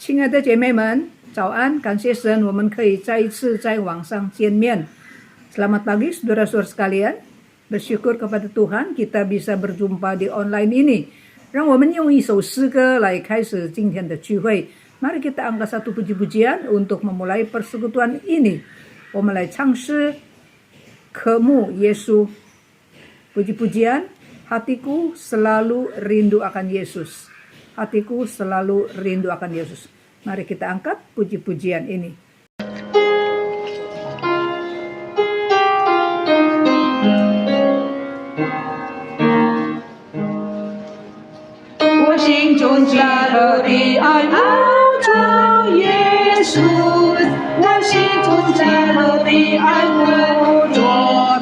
亲爱的姐妹们，早安！感谢神，我们可以再一次在网上见面。Selamat pagi, saudara-saudara sekalian. Bersyukur kepada Tuhan, kita bisa berjumpa di online ini. 让我们用一首诗歌来开始今天的聚会。Mari kita angkat satu puji-pujian untuk memulai persekutuan ini. 我们来唱诗，渴慕耶稣。Puji-pujian, hatiku selalu rindu akan Yesus. Hatiku selalu rindu akan Yesus. Mari kita angkat puji-pujian ini. 我心中加热的爱号召耶稣，我心中加热的爱护着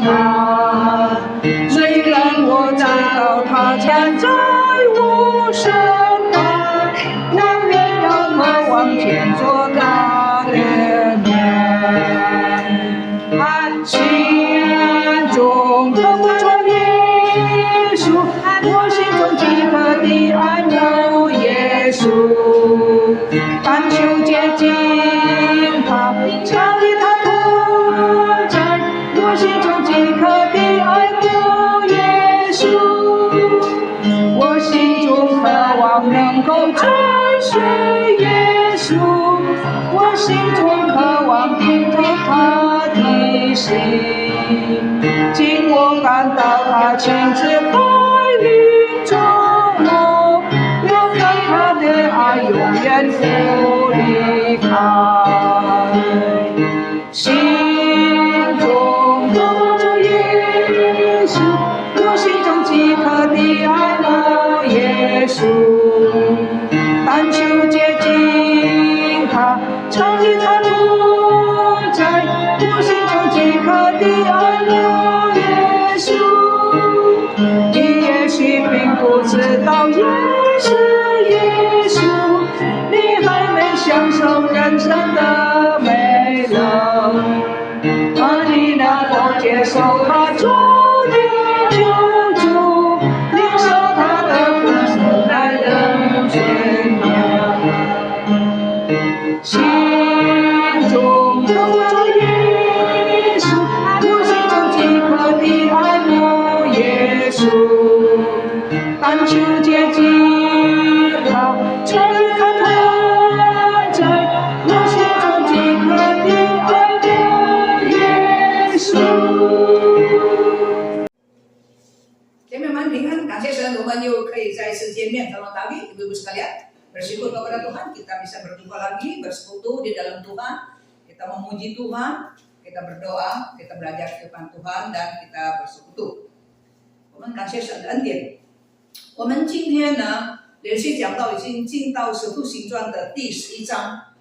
他。虽然我知道他站在我身旁，我仍要他往前做他的面。心中渴慕着耶稣，我心中饥渴的爱慕耶稣，但求接近他，常与他同在。我心中饥渴的爱慕耶稣，我心中渴望能够追随耶稣，我心中渴望听从他的心，今我感到他亲自带领着我，要让他的爱永远不离开。心中渴望着耶稣，我心中饥渴的爱慕耶稣，但求接近他，常与他同在。我心中饥渴的爱慕耶稣，你也许并不知道耶是耶稣，你还没享受人生的美乐，而你能否接受他做你救主，领受他的福寿在人间面，心中渴慕着耶稣，我心中饥渴的爱慕耶稣，但求接近他，常与他同在。我心中饥渴的爱慕耶稣。姐妹们平安，感谢神，我们又可以再一次见面。Selamat pagi, ibu-ibu sekalian. Bersyukur kepada Tuhan, kita bisa berjumpa lagi, bersekutu di dalam Tuhan. Kita memuji Tuhan, kita berdoa, kita belajar firman Tuhan, dan kita bersekutu. 我们感谢神的恩典。我们今天呢，连续讲到已经进到《使徒行传》的第11章。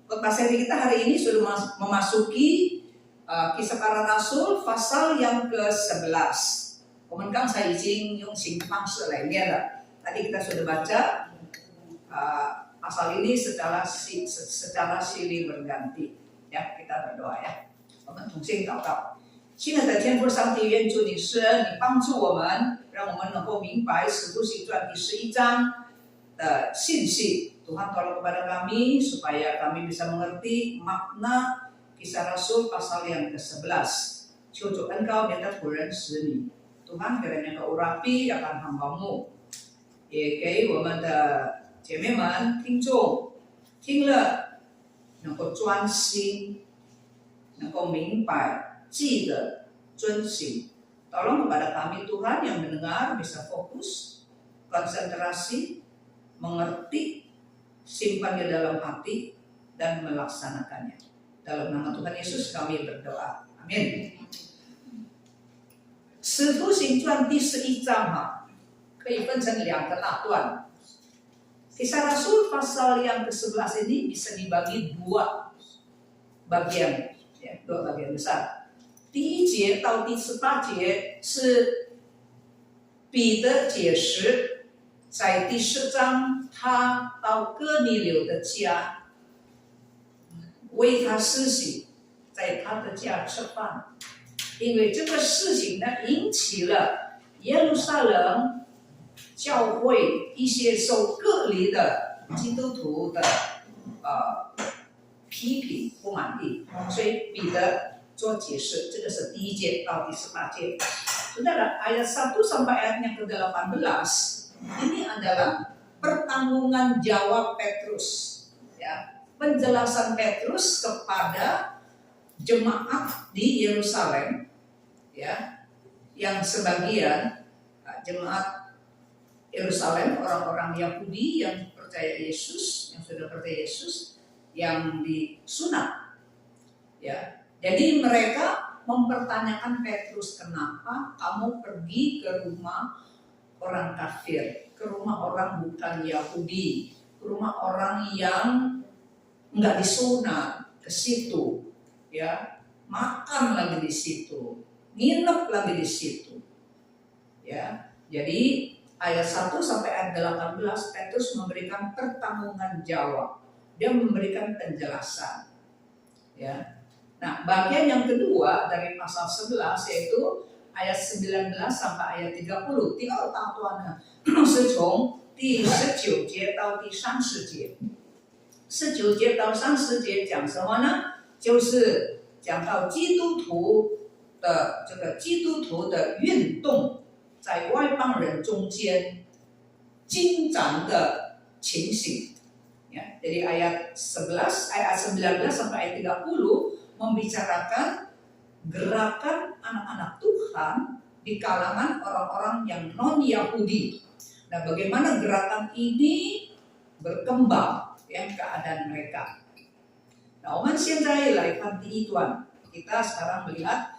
Seri kita hari ini sudah memasuki Kisah Para Rasul pasal yang ke-11. 我们刚才已经用新方式来念了。Tadi kita sudah baca pasal ini secara silih berganti. Ya, kita berdoa ya. 我们同心祷告。亲爱的天父上帝，愿主你施恩，你帮助我们，让我们能够明白《使徒行传》第11章的信息。Tuhan tolong kepada kami supaya kami bisa mengerti makna Kisah Rasul pasal yang ke-11. 求主恩膏你的仆人使你，Tuhan kiranya Engkau urapi akan hamba-Mu， 也给我们的姐妹们听众听了能够专心，能够明白，记得遵行。Tolong kepada kami Tuhan yang mendengar bisa fokus, konsentrasi, mengerti, simpan di dalam hati, dan melaksanakannya. Dalam nama Tuhan Yesus kami berdoa. Amin. 使徒行传第11章可以分成2个大段。Kisah Rasul pasal yang ke-11 ini bisa dibagi 2 bagian, ya, 2 bagian besar. 第1节到第18节是彼得解释，在第10章他到哥尼流的家，为他施洗，在他的家吃饭。因为这个事情呢，引起了耶路撒冷教会一些受隔离的基督徒的批评不满意，所以彼得做解释，这个是第1节到第18节。Saudara, ayat 1 sampai ayat yang ke-18 ini adalah pertanggungan jawab Petrus, ya, penjelasan Petrus kepada jemaat di Yerusalem, ya, yang sebagian jemaat Yerusalem orang-orang Yahudi yang percaya Yesus, yang sudah percaya Yesus, yang disunat, ya. Jadi mereka mempertanyakan Petrus, kenapa kamu pergi ke rumah orang kafir, ke rumah orang bukan Yahudi, ke rumah orang yang nggak disunat, ke situ, ya, makan lagi di situ, nginep lagi di situ, ya. Jadi ayat 1 sampai ayat 18 Petrus memberikan pertanggungan jawab, dia memberikan penjelasan, ya. Nah, bagian yang kedua dari pasal 11 yaitu ayat 19 sampai ayat 30. 第二大段呢，是从第19节到第30节。19节到30节讲什么呢？就是讲到基督徒的这个基督徒的运动在外邦人中间进展的情形。Ya, jadi ayat 19 sampai ayat 30 membicarakan gerakan anak-anak Tuhan di kalangan orang-orang yang non-Yahudi. Nah, bagaimana gerakan ini berkembang, ya, keadaan mereka. Nah, 我们现在来看第一段，kita sekarang melihat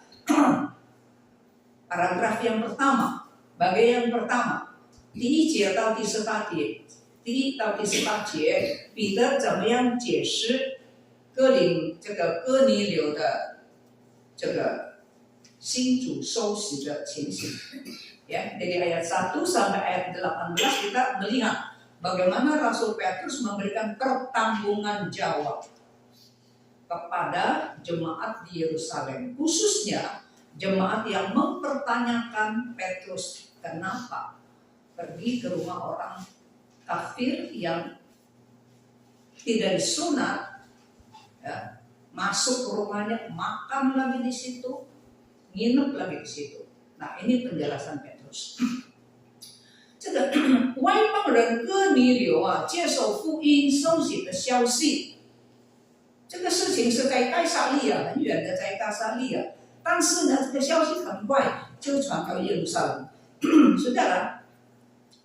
paragraf yang pertama, bagian yang pertama，第1节到第18节，第1到第18节，彼得怎么样解释哥尼流的这个新主受洗的情形，ya. Dari ayat 1 sampai ayat 18 kita melihat bagaimana Rasul Petrus memberikan pertanggungan jawab kepada jemaat di Yerusalem, khususnya jemaat yang mempertanyakan Petrus kenapa pergi ke rumah orang kafir yang tidak disunat, ya, masuk ke rumahnya, makan lagi di situ, nginep lagi di situ. Nah, ini penjelasan Petrus. 这个外邦人哥尼流啊，接受福音受洗的消息，这个事情是在该撒利亚，很远的在该撒利亚，但是呢，这个消息很快就传到耶路撒冷。Saudara,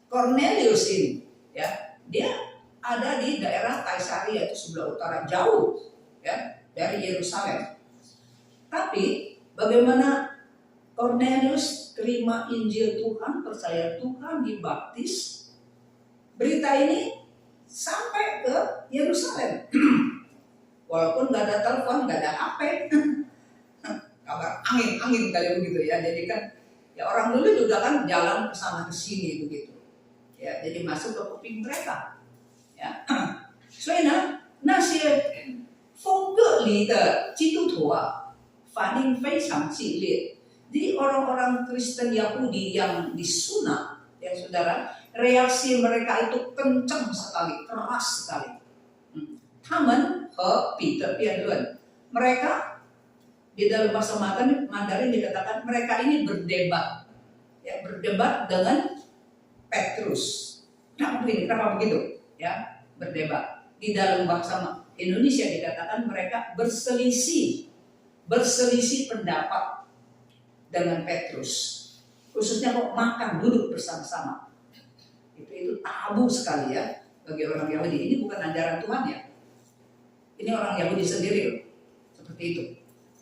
Cornelius ini, ya, dia ada di daerah Kaisaria, itu sebelah utara jauh, ya, dari Yerusalem. Tapi bagaimana Cornelius terima Injil Tuhan, percaya Tuhan, dibaptis, berita ini sampai ke Yerusalem. Walaupun nggak ada telepon, nggak ada HP, kabar angin kali begitu, ya. Jadi kan, ya, orang dulu juga kan jalan ke sana ke sini begitu, ya. Jadi masuk ke kuping mereka. 所以呢，那些风格里的基督徒啊，反应非常激烈。Jadi orang-orang Kristen Yahudi yang disunat, ya saudara, reaksi mereka itu kencang sekali, keras sekali. 他们和彼得辩论， mereka di dalam bahasa Mandarin dikatakan mereka ini berdebat, ya, berdebat dengan Petrus. Nah, begini, kenapa begitu? Ya, berdebat. Di dalam bahasa Indonesia dikatakan mereka berselisih pendapat dengan Petrus. Khususnya kok makan, duduk bersama-sama. Itu tabu sekali, ya, bagi orang Yahudi. Ini bukan ajaran Tuhan, ya. Ini orang Yahudi sendiri, seperti itu,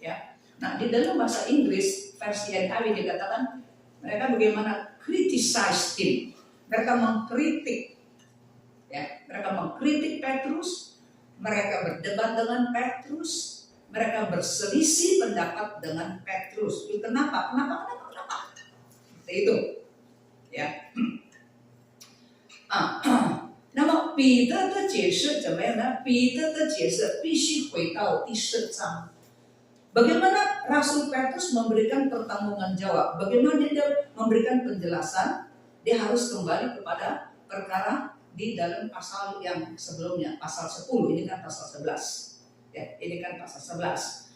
ya. Nah, di dalam bahasa Inggris versi NIV dikatakan mereka bagaimana criticize him. Mereka mengkritik, ya, mereka mengkritik Petrus, mereka berdebat dengan Petrus, mereka berselisih pendapat dengan Petrus. Itu kenapa? Seperti itu, ya. 那么彼得的解释怎么样呢？彼得的解释必须回到第4章。Bagaimana Rasul Petrus memberikan pertanggungan jawab? Bagaimana dia memberikan penjelasan? Dia harus kembali kepada perkara di dalam pasal yang sebelumnya, pasal 10, ini kan pasal 11. Ya, ini kan pasal 11.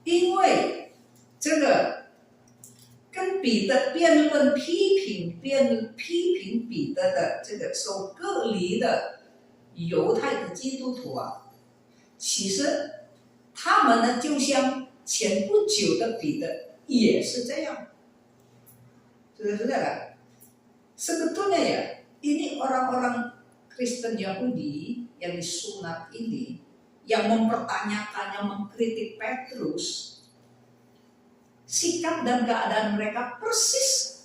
因为这个跟彼得辩论批评彼得的这个受隔离的犹太的基督徒啊，其实他们呢就像前不久的彼得也是这样，saudara-saudara. Sebetulnya ya, ini orang-orang Kristen Yahudi yang disunat ini yang mempertanyakannya, mengkritik Petrus, sikap dan keadaan mereka persis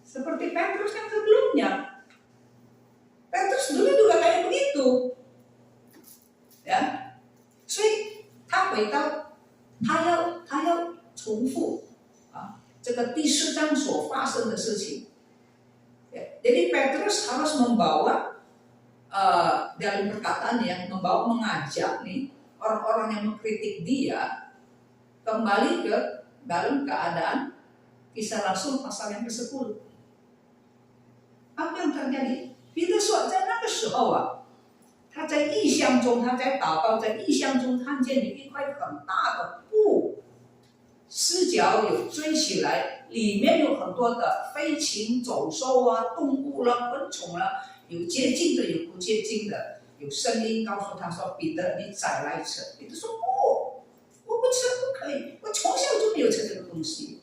seperti Petrus yang sebelumnya. Petrus dulu juga kayak begitu, ya. 所以他回到他要重复啊这个第4章所发生的事情。Jadi Petrus harus membawa dalam perkataan yang mengajak nih orang-orang yang mengkritik dia kembali ke dalam keadaan Kisah Rasul pasal yang ke-10. Apa yang terjadi? 彼得说，在那个时候啊，他在异象中，他在祷告，在异象中看见有一块很大的布，四角有追起来，里面有很多的飞禽走兽啊、动物啦、昆虫啦，有接近的，有不接近的，有声音告诉他说：“彼得，你宰来吃。”彼得说：“不，我不吃，不可以，我从小就没有吃这个东西。”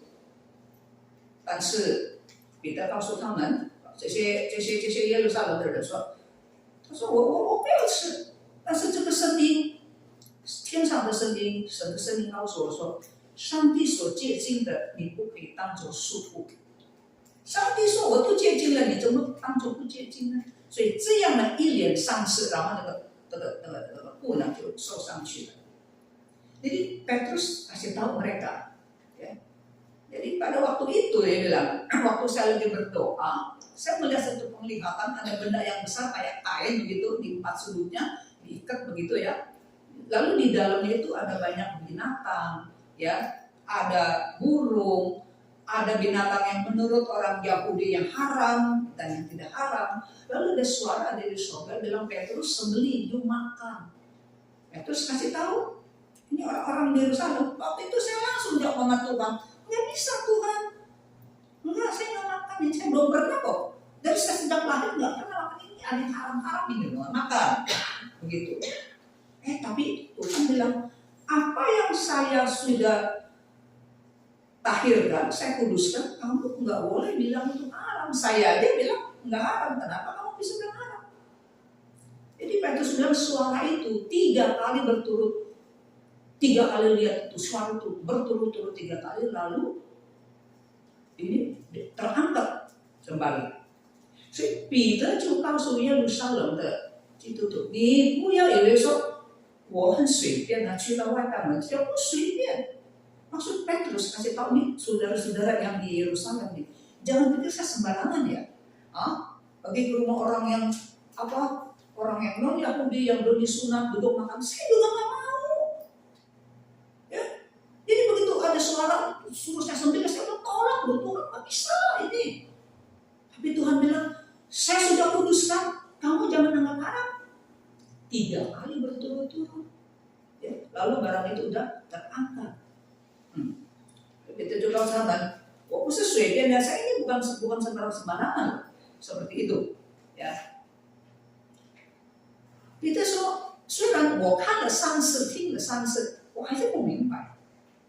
但是彼得告诉他们，这些耶路撒冷的人说：“他说我不要吃。”但是这个声音，天上的声音，神的声音告诉我说：“上帝所接近的，你不可以当作束缚。”上帝说：“我都接近了，你怎么当作不接近呢？”所以这样呢，一连上次，然后那个布呢就收上去了。Jadi Petrus kasih tahu mereka, ya. Jadi pada waktu itu dia bilang, waktu saya lagi berdoa, saya melihat satu penglihatan ada benda yang besar kayak kain begitu di 4 sudutnya diikat begitu ya. Lalu di dalamnya itu ada banyak binatang, ya, ada burung, ada binatang yang menurut orang Yahudi yang haram dan yang tidak haram. Lalu ada suara dari surga bilang, Petrus sembelih, you makan. Petrus kasih tahu, ini orang-orang di Yerusalem. Waktu itu saya langsung jawab sama Tuhan, nggak bisa Tuhan, enggak, saya nggak makan ini, saya belum pernah kok. Dari saya sejak lahir nggak pernah makan ini, ada yang haram-haram ini nggak makan, begitu. Tapi Tuhan bilang, apa yang saya sudah tahirkan, saya kuduskan, kamu nggak boleh bilang itu haram. Saya aja bilang nggak haram, kenapa kamu bisa bilang haram? Jadi Petrus bilang suara itu 3 kali berturut, 3 kali lihat itu suara itu berturut-turut 3 kali, lalu ini terangkat kembali. 所以彼得就告诉耶路撒冷的基督徒，你不要以为说我很随便啊，去到外邦人，不随便。Maksud Petrus kasih tahu nih saudara-saudara yang di Yerusalem nih, jangan pikir saya sembarangan ya. Pergi ke rumah orang yang orang yang non Yahudi yang belum disunat duduk makan, saya juga nggak mau. Ya, jadi begitu ada suara suruh saya sembelih, saya tolak, Tuhan nggak bisa ini. Tapi Tuhan bilang, saya sudah kuduskan, kamu jangan anggap haram. 3 kali berturut-turut. Ya, lalu barang itu udah terangkat. Itu juga sahabat, 我不是随便的, saya ini bukan sembarangan seperti itu, ya. Peter 说，虽然我看了3次，听了3次，我还是不明白。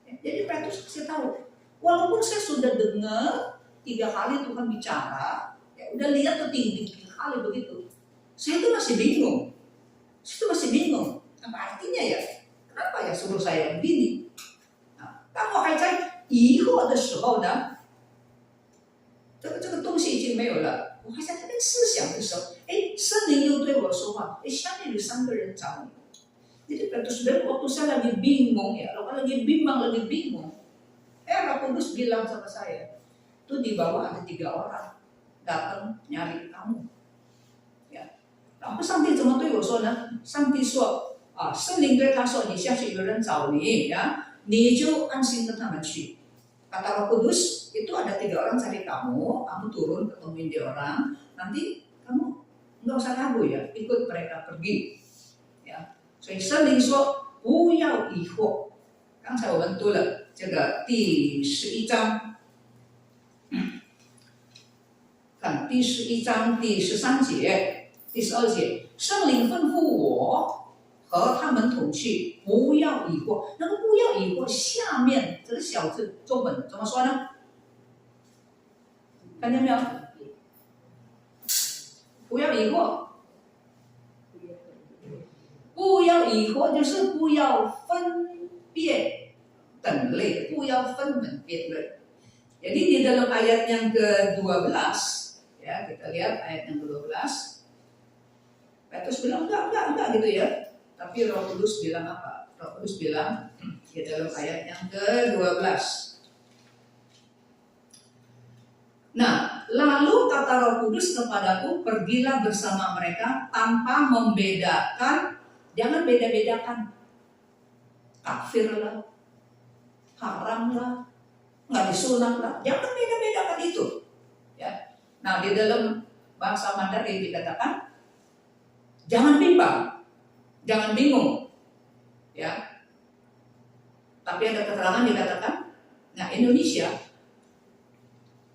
Jadi Petrus kasih tahu, walaupun saya sudah dengar 3 kali Tuhan bicara, ya udah lihat tuh 3 kali begitu, saya itu masih bingung. Apa artinya ya? Kenapa ya suruh saya begini? 当我还在疑惑的时候呢，这个东西已经没有了。我还在那边思想的时候，圣灵又对我说话，下面有3个人找你。Jadi Petrus bilang, waktu saya lagi bingung ya, lagi bingung. Roh Kudus bilang sama saya, tuh di bawah ada 3 orang datang nyari kamu. Ya, 然后上帝怎么对我说呢？上帝说圣灵对他说，你下去有人找你呀。你就安心跟他们去， kata Roh Kudus itu ada 3 orang cari kamu turun ketemuin dia orang, nanti kamu nggak usah ragu ya, ikut mereka pergi. Ya, 所以圣灵说不要疑惑。刚才我们读了这个第11章，看第11章第13节、第12节，圣灵吩咐我和他们同去，不要疑惑。那个不要疑惑下面这个小字中文怎么说呢？看见没有？不要疑惑，不要疑惑就是不要分别等类，不要分门别类。Jadi di dalam ayat yang ke-12, ya kita lihat ayat yang ke-12, Petrus bilang enggak gitu ya. Tapi Roh Kudus bilang apa? Roh Kudus bilang di dalam ayat yang ke-12. Nah, lalu kata Roh Kudus kepadaku, pergilah bersama mereka tanpa membedakan, jangan beda-bedakan. Kafir lah, haram lah, nggak disunat lah, jangan beda-bedakan itu. Ya. Nah, di dalam bahasa Mandarin dikatakan, jangan bimbang, jangan bingung. Ya. Tapi ada keterangan dikatakan, nah Indonesia,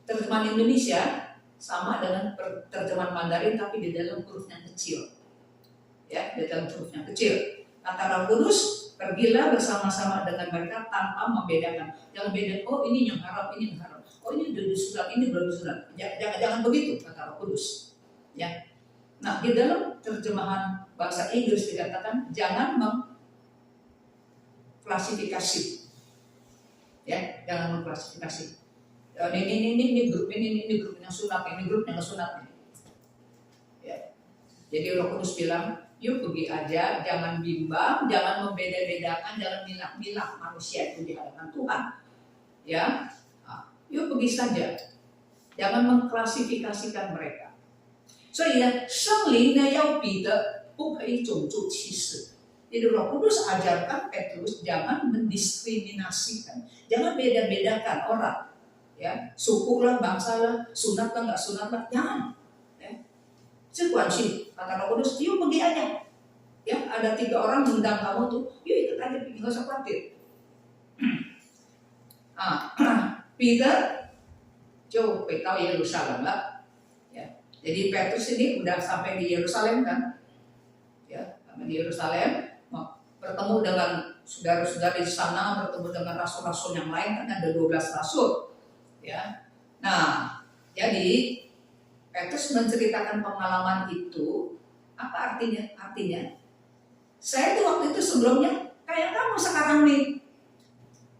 terjemahan Indonesia sama dengan terjemahan Mandarin tapi di dalam huruf yang kecil. Ya, di dalam huruf yang kecil. Kata Roh Kudus, pergilah bersama-sama dengan mereka tanpa membedakan. Jangan beda, oh ini yang haram, ini yang haram. Oh ini udah disunat, ini belum disunat. Jangan begitu kata Roh Kudus. Ya. Nah, di dalam terjemahan bahasa Inggris dikatakan jangan mengklasifikasi. Ya, jangan mengklasifikasi. Ini grup yang sunat, ini grup yang sunat. Ya. Jadi Roh Kudus bilang, yuk pergi aja, jangan bimbang, jangan membeda-bedakan, jangan milah-milah manusia itu di hadapan Tuhan. Ya, yuk pergi saja, jangan mengklasifikasikan mereka. 所以呢，圣灵呢要彼得不可以种族歧视。Jadi Roh Kudus ajarkan Petrus jangan mendiskriminasikan, jangan beda-bedakan orang. Ya, suku lah, bangsa lah, sunat lah, nggak sunat lah, jangan. Ya. 这关系 kata Roh Kudus, yuk pergi aja. Ya, ada 3 orang mengundang kamu tuh, yuk ikut aja, nggak usah khawatir. Peter 就回到耶路撒冷了。Ya, jadi Petrus ini udah sampai di Yerusalem kan? Ya, sampai di Yerusalem, bertemu dengan saudara-saudara di sana, bertemu dengan rasul-rasul yang lain kan ada 12 rasul. Ya, nah, jadi Petrus menceritakan pengalaman itu, apa artinya? Artinya, saya tuh waktu itu sebelumnya kayak kamu sekarang nih,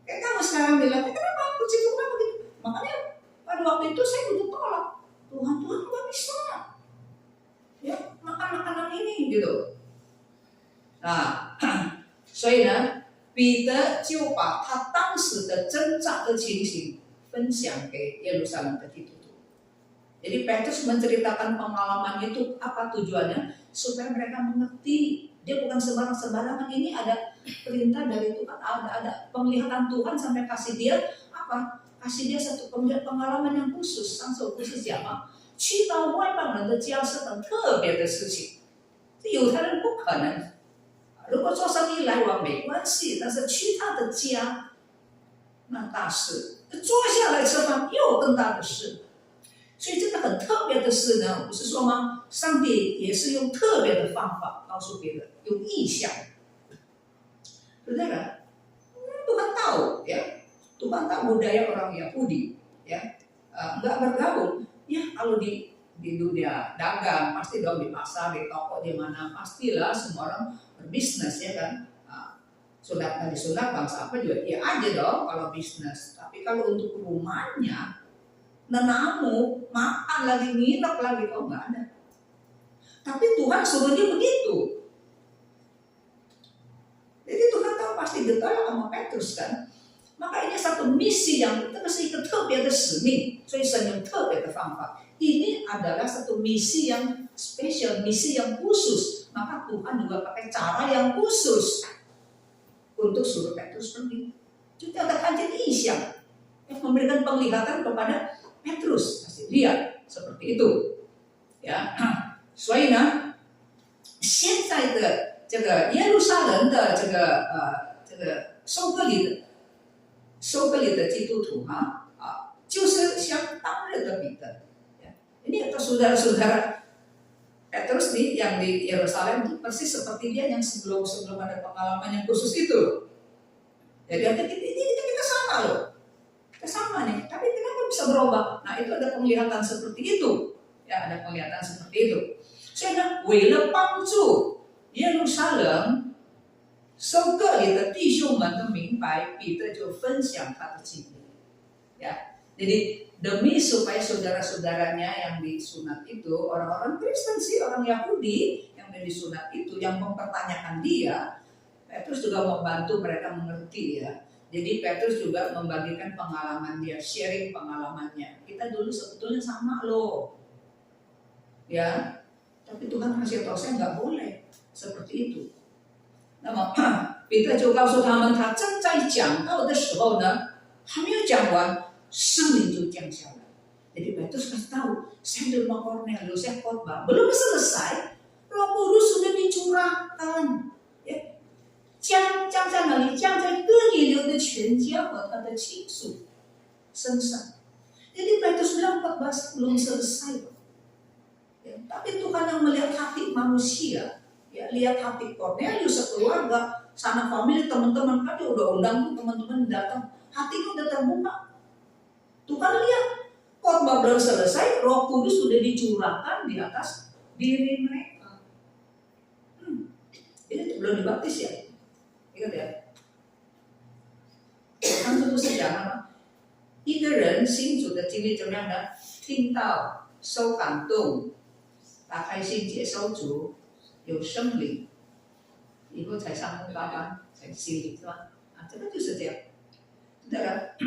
kayak kamu sekarang bilang, kenapa puji Tuhan begitu? Makanya pada waktu itu saya butuh tolak, Tuhan nggak bisa, ya makan makanan ini gitu. Nah, 所以呢，彼得就把他当时的挣扎的情形分享给耶路撒冷的基督徒。Jadi Petrus menceritakan pengalamannya itu apa tujuannya? Supaya mereka mengerti dia bukan sembarangan. Ini ada perintah dari Tuhan, ada penglihatan Tuhan sampai kasih dia apa? Kasih dia satu pengalaman yang khusus, 上首不是讲吗？去到外邦人的家是很特别的事情，这犹太人不可能。如果做生意来往没关系，但是去他的家，那大事。坐下来吃饭又更大的事。所以这个很特别的事呢，不是说吗？上帝也是用特别的方法告诉别人，用意象。Saudara, Tuhan tahu ya, Tuhan tahu budaya orang Yahudi ya, nggak bergaul. Ya kalau di dunia dagang pasti dong di pasar, di toko, di mana pastilah semua orang berbisnis ya kan. Sunat nggak disunat bangsa apa juga ya aja dong kalau bisnis. Tapi kalau untuk rumahnya, nenamu, makan lagi, nginep lagi, oh nggak ada. Tapi Tuhan suruh dia begitu. Jadi Tuhan tahu pasti getol sama Petrus kan. Maka ini satu misi yang itu mesti ikut 特别的使命，所以神用特别的方法。Ini adalah satu misi yang spesial, misi yang khusus. Maka Tuhan juga pakai cara yang khusus untuk suruh Petrus pergi. Juga ada kajian isyak. yang memberikan penglihatan kepada Petrus. Kasih lihat seperti itu，呀，所以呢，现在的这个耶路撒冷的这个收割礼的基督徒就是像当日的彼得。Ini untuk saudara-saudara Petrus yang di Yerusalem itu persis seperti dia yang sebelum ada pengalaman yang khusus itu. Jadi kita sama loh, kita sama nih. Tapi kenapa bisa berubah? Nah itu ada penglihatan seperti itu, ya ada penglihatan seperti itu. 所以呢，为了帮助耶路撒冷收割里的弟兄们都明白，彼得就分享他的经历，ya. Jadi demi supaya saudara-saudaranya yang disunat itu, orang-orang Kristen sih, orang Yahudi yang disunat itu, yang mempertanyakan dia, Petrus juga membantu mereka mengerti ya. Jadi Petrus juga membagikan pengalaman dia, sharing pengalamannya. Kita dulu sebetulnya sama loh, ya. Tapi Tuhan kasih tahu saya nggak boleh seperti itu. 那么彼得就告诉他们，他正在讲道的时候呢，还没有讲完。圣灵就降下来。Jadi Petrus kasih tahu, saya di rumah Kornelius, saya khotbah, belum selesai, Roh Kudus sudah dicurahkan, ya, 降在哪里？降在哥尼流的全家和他的亲属身上。Jadi Petrus bilang khotbah belum selesai, ya, tapi Tuhan yang melihat hati manusia, ya, lihat hati Kornelius sekeluarga, sana family, teman-teman kan dia udah undang tuh teman-teman datang, hatinya udah terbuka. Tuhan lihat khotbah belum selesai, Roh Kudus sudah dicurahkan di atas diri mereka. Ini belum dibaptis ya, ingat ya. 他们不是讲了吗？一个人信主的经历怎么样呢？听到、受感动、打开心接受主，有圣灵，以后才上木八班，才洗礼是吧？这个就是这样，对吧？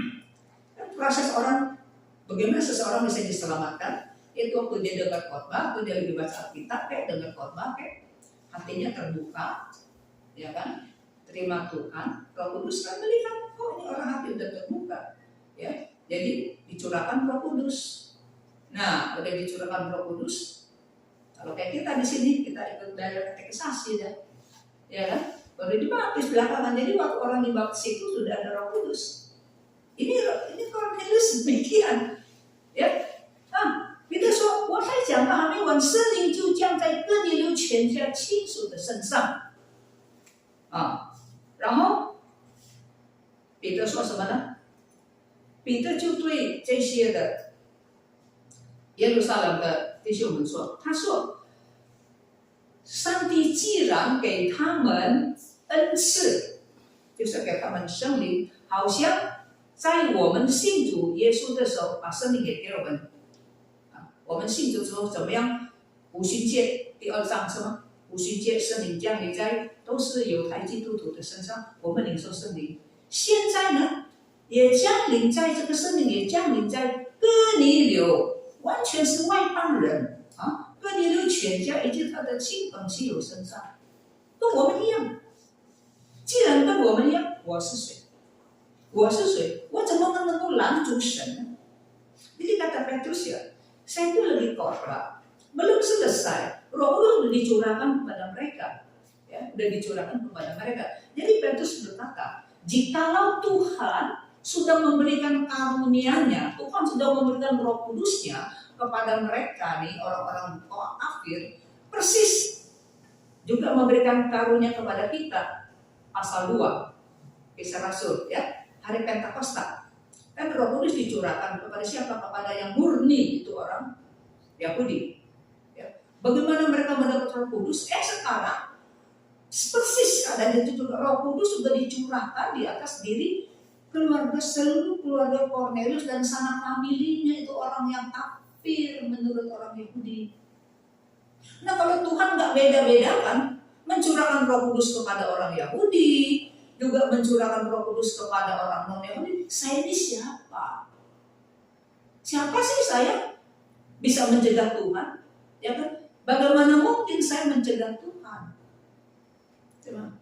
Proses orang, bagaimana seseorang bisa diselamatkan? Itu waktu dia dengar khotbah, waktu dia lagi baca Alkitab, kayak dengar khotbah, kayak hatinya terbuka, ya kan? Terima Tuhan, Roh Kudus kan melihat, oh ini orang hati udah terbuka, ya. Jadi dicurahkan Roh Kudus. Nah, udah dicurahkan Roh Kudus. Kalau kayak kita di sini, kita ikut belajar katekisasi, ya kan? Baru dibaptis belakangan. Jadi waktu orang dibaptis itu sudah ada Roh Kudus. Ini Cornelius demikian, ya.彼得说：“我才讲到还没完，圣灵就降在哥尼流全家亲属的身上。”然后彼得说什么呢？彼得就对这些的耶路撒冷的弟兄们说：“他说，上帝既然给他们恩赐，就是给他们圣灵，好像。” 在我们信主耶稣的时候，把圣灵给我们。我们信主之后怎么样？五旬节第2章是吗？五旬节圣灵降临在都是犹太基督徒的身上，我们领受圣灵。现在呢，也降临在这个圣灵也降临在哥尼流，完全是外邦人哥尼流全家以及他的亲朋戚友身上，跟我们一样。既然跟我们一样，我是谁？ 我是谁？我怎么能够拦阻神呢？ Jadi kata Petrus ya, saya itu lagi khotbah, belum selesai, Roh Kudus sudah dicurahkan kepada mereka, ya, sudah dicurahkan kepada mereka. Jadi Petrus berkata, jikalau Tuhan sudah memberikan karunia-Nya, Tuhan sudah memberikan Roh Kudus-Nya kepada mereka nih orang-orang kafir, persis juga memberikan karunia kepada kita. Pasal 2, Kisah Rasul, ya. Hari Pentakosta, kan Roh Kudus dicurahkan kepada siapa? Kepada yang murni, itu orang Yahudi. Ya. Bagaimana mereka mendapat Roh Kudus? Sekarang persis keadaan itu juga Roh Kudus sudah dicurahkan di atas diri keluarga, seluruh keluarga Cornelius dan sanak familinya, itu orang yang kafir menurut orang Yahudi. Nah kalau Tuhan nggak beda-bedakan, mencurahkan Roh Kudus kepada orang Yahudi, juga mencurahkan Roh Kudus kepada orang non-Yahudi, saya ini siapa? Siapa sih saya bisa mencegah Tuhan? Ya kan? Bagaimana mungkin saya mencegah Tuhan? Coba.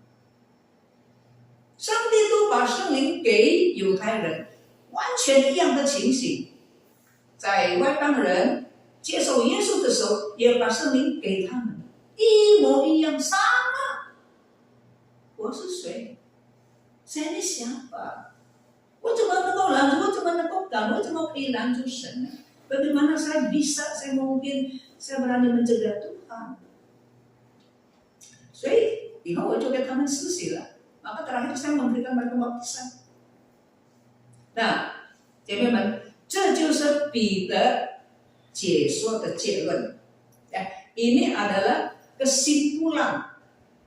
上帝都把圣灵给犹太人，完全一样的情形。在外邦人接受耶稣的时候，也把圣灵给他们，一模一样，sama。我是谁？saya ini siapa？ 我怎么能够拦住？我怎么能够赶？我怎么可以拦住神呢？ Bagaimana saya bisa? Saya mungkin saya berani mencegah Tuhan. 所以以后我就给他们施洗了。maka terakhir saya memberikan mereka baptisan。那姐妹们，这就是彼得解说的结论。Ini adalah kesimpulan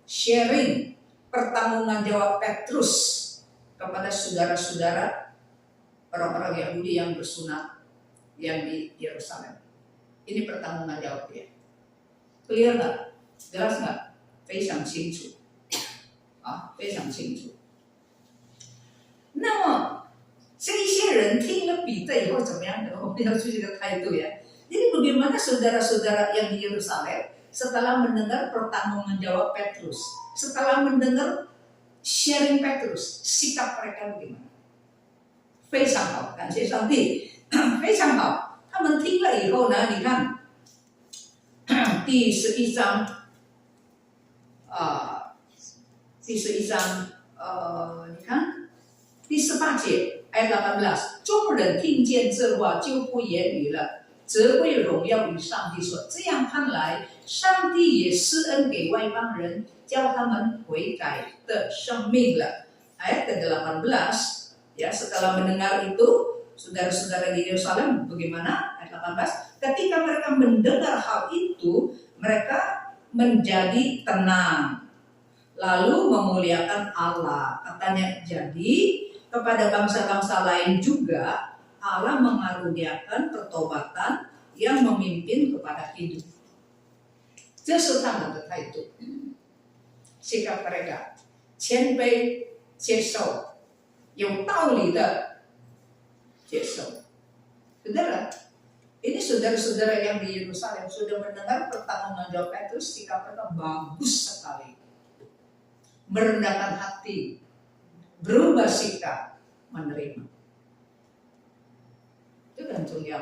sharing pertanggungan jawab Petrus kepada saudara-saudara orang-orang Yahudi yang bersunat yang di Yerusalem. Ini pertanggungan jawab dia. Clear nggak? Jelas nggak? 非常清楚，非常清楚。那么这些人听了彼得以后怎么样呢？我们要注意这个态度呀。Jadi bagaimana saudara-saudara yang di Yerusalem setelah mendengar pertanggungan jawab Petrus, setelah mendengar sharing Petrus, sikap mereka bagaimana？ 非常好，感谢上帝，非常好。他们听了以后呢，你看第11章，你看第18节ayat 18，众人听见这话就不言语了，则归荣耀与上帝说。这样看来，上帝也施恩给外邦人，叫他们悔改的生命了。ayat ke-18 ya, setelah mendengar itu, saudara-saudara di Yerusalem bagaimana? Ayat 18, ketika mereka mendengar hal itu, mereka menjadi tenang, lalu memuliakan Allah. Katanya, jadi kepada bangsa-bangsa lain juga Allah mengaruniakan pertobatan yang memimpin kepada hidup. 这是他们的态度，sikap mereka 谦卑接受，有道理的接受。Saudara, ini saudara-saudara yang di Yerusalem sudah mendengar pertanggungan jawab Petrus, sikap mereka bagus sekali. Merendahkan hati, berubah sikap, menerima. Itu kan 重要。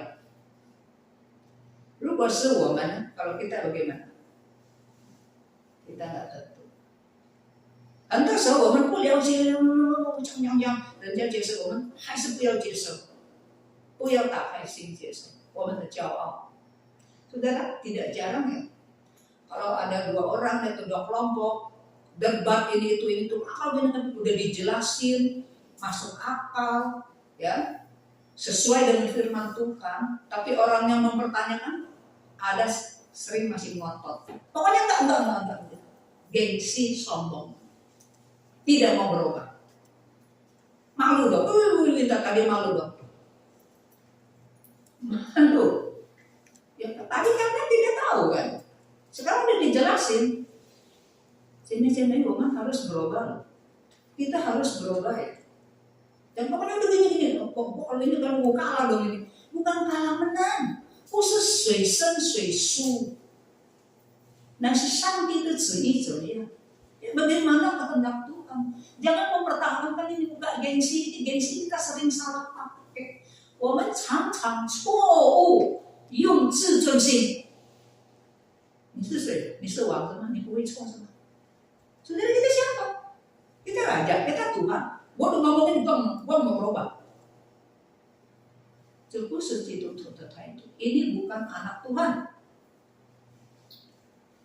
如果是我们，kalau kita bagaimana？ kita nggak tentu。很多时候我们不了解，人家接受我们还是不要接受，不要打开心接受我们的骄傲。Saudara, tidak jarang ya, kalau ada dua orang atau dua kelompok debat ini itu, kalau benar udah dijelasin masuk akal, ya sesuai dengan firman Tuhan, tapi orang yang mempertanyakan ada sering masih ngotot. Pokoknya enggak. Gengsi, sombong, tidak mau berubah. Malu dong, kita tadi malu dong. Malu. Ya, tadi kan tidak tahu kan. Sekarang udah dijelasin. Ceme-ceme rumah harus berubah. Kita harus berubah ya. Dan pokoknya udah gini-gini. Kalau ini kan mau kalah dong ini. Bukan kalah menang. 不是水生水输，那是上帝的旨意怎么样？ Bagaimana kehendak Tuhan? Jangan mempertahankan ini bukan gengsi ini kita sering salah pakai. 我们常常错误用自尊心。你是谁？你是王子吗？你不会错是吗？Saudara kita siapa? Kita raja, kita Tuhan. Gua udah ngomongin gua mau berubah. 这不是基督徒的态度， ini bukan anak Tuhan.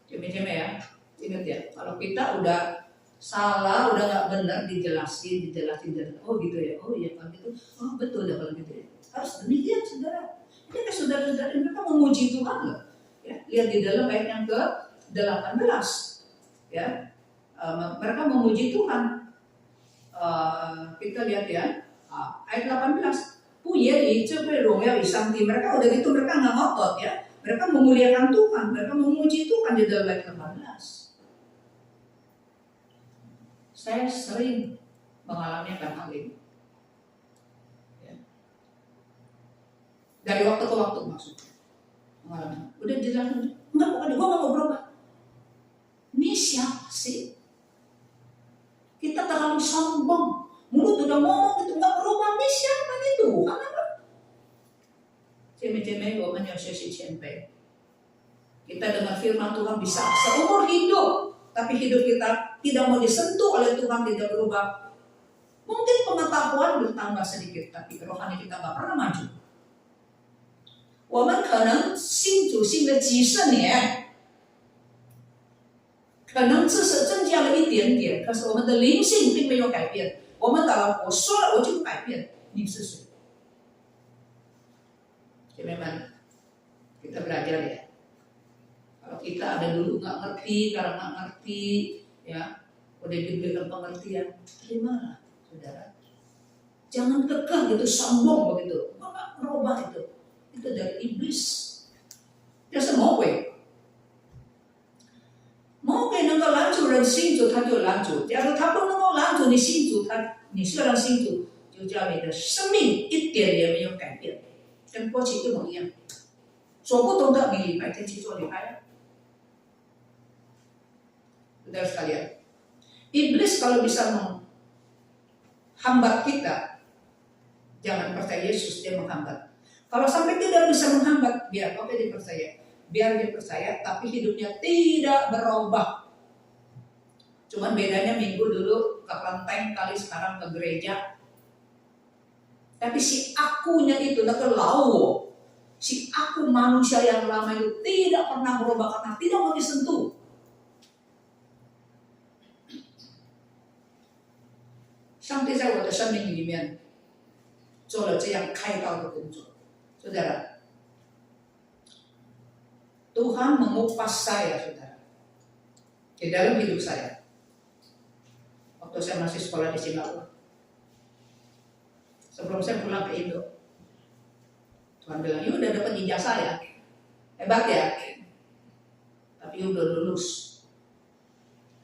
Ceme-ceme ya, ingat ya, kalau kita udah salah, udah nggak benar dijelasin, oh gitu ya, oh iya kalau gitu, oh betul ya kalau gitu ya, harus demikian saudara. Ini kan saudara-saudara mereka memuji Tuhan loh, ya lihat di dalam ayat yang ke-18, ya mereka memuji Tuhan. Kita lihat ya, ayat 18. 不言语这被荣耀与上帝 mereka udah gitu mereka nggak ngotot ya, mereka memuliakan Tuhan, mereka memuji Tuhan di dalam ayat 18. Saya sering mengalami hal ini ya. Dari waktu ke waktu maksudnya mengalami, udah jelas enggak, pokoknya gue mau berubah. Ini siapa sih? Kita terlalu sombong, mulut udah ngomong itu nggak berubah nih. 你siapa nih Tuhan apa? 姐妹姐妹，我们要学习谦卑。Kita dengar firman Tuhan bisa seumur hidup, tapi hidup kita tidak mau disentuh oleh Tuhan, tidak berubah. Mungkin pengetahuan bertambah sedikit, tapi rohani kita nggak pernah maju. 我们可能信主信了几十年，可能知识增加了一点点，可是我们的灵性并没有改变。我们打了，我说了我就不改变，你是谁？姐妹们，kita belajar ya. Kalau kita ada dulu nggak ngerti, karena nggak ngerti, ya, udah diberikan pengertian, terimalah, saudara. Jangan kekeh gitu, sombong begitu, nggak merubah itu dari iblis. Dia semua gue. 魔鬼能够拦住人信主，他就拦住；假如他不能够拦住你信主，你虽然信主，就叫你的生命一点也没有改变，跟过去一模一样。做不懂的，你礼拜天去做礼拜呀。Saudara sekalian, iblis kalau bisa menghambat kita, jangan percaya Yesus, dia menghambat. Kalau sampai tidak bisa menghambat, biar oke dia percaya. Biar dia percaya, tapi hidupnya tidak berubah. Cuman bedanya minggu dulu ke kelenteng, kali sekarang ke gereja. Tapi si akunya itu, si aku manusia yang lama itu tidak pernah berubah karena tidak mau disentuh. Sangti 在我的生命里面做了这样开导的工作，saudara. Tuhan mengupas saya, saudara, di dalam hidup saya. Waktu saya masih sekolah di Singapura, sebelum saya pulang ke Indo, Tuhan bilang, udah dapat ijazah ya, hebat ya, tapi udah lulus.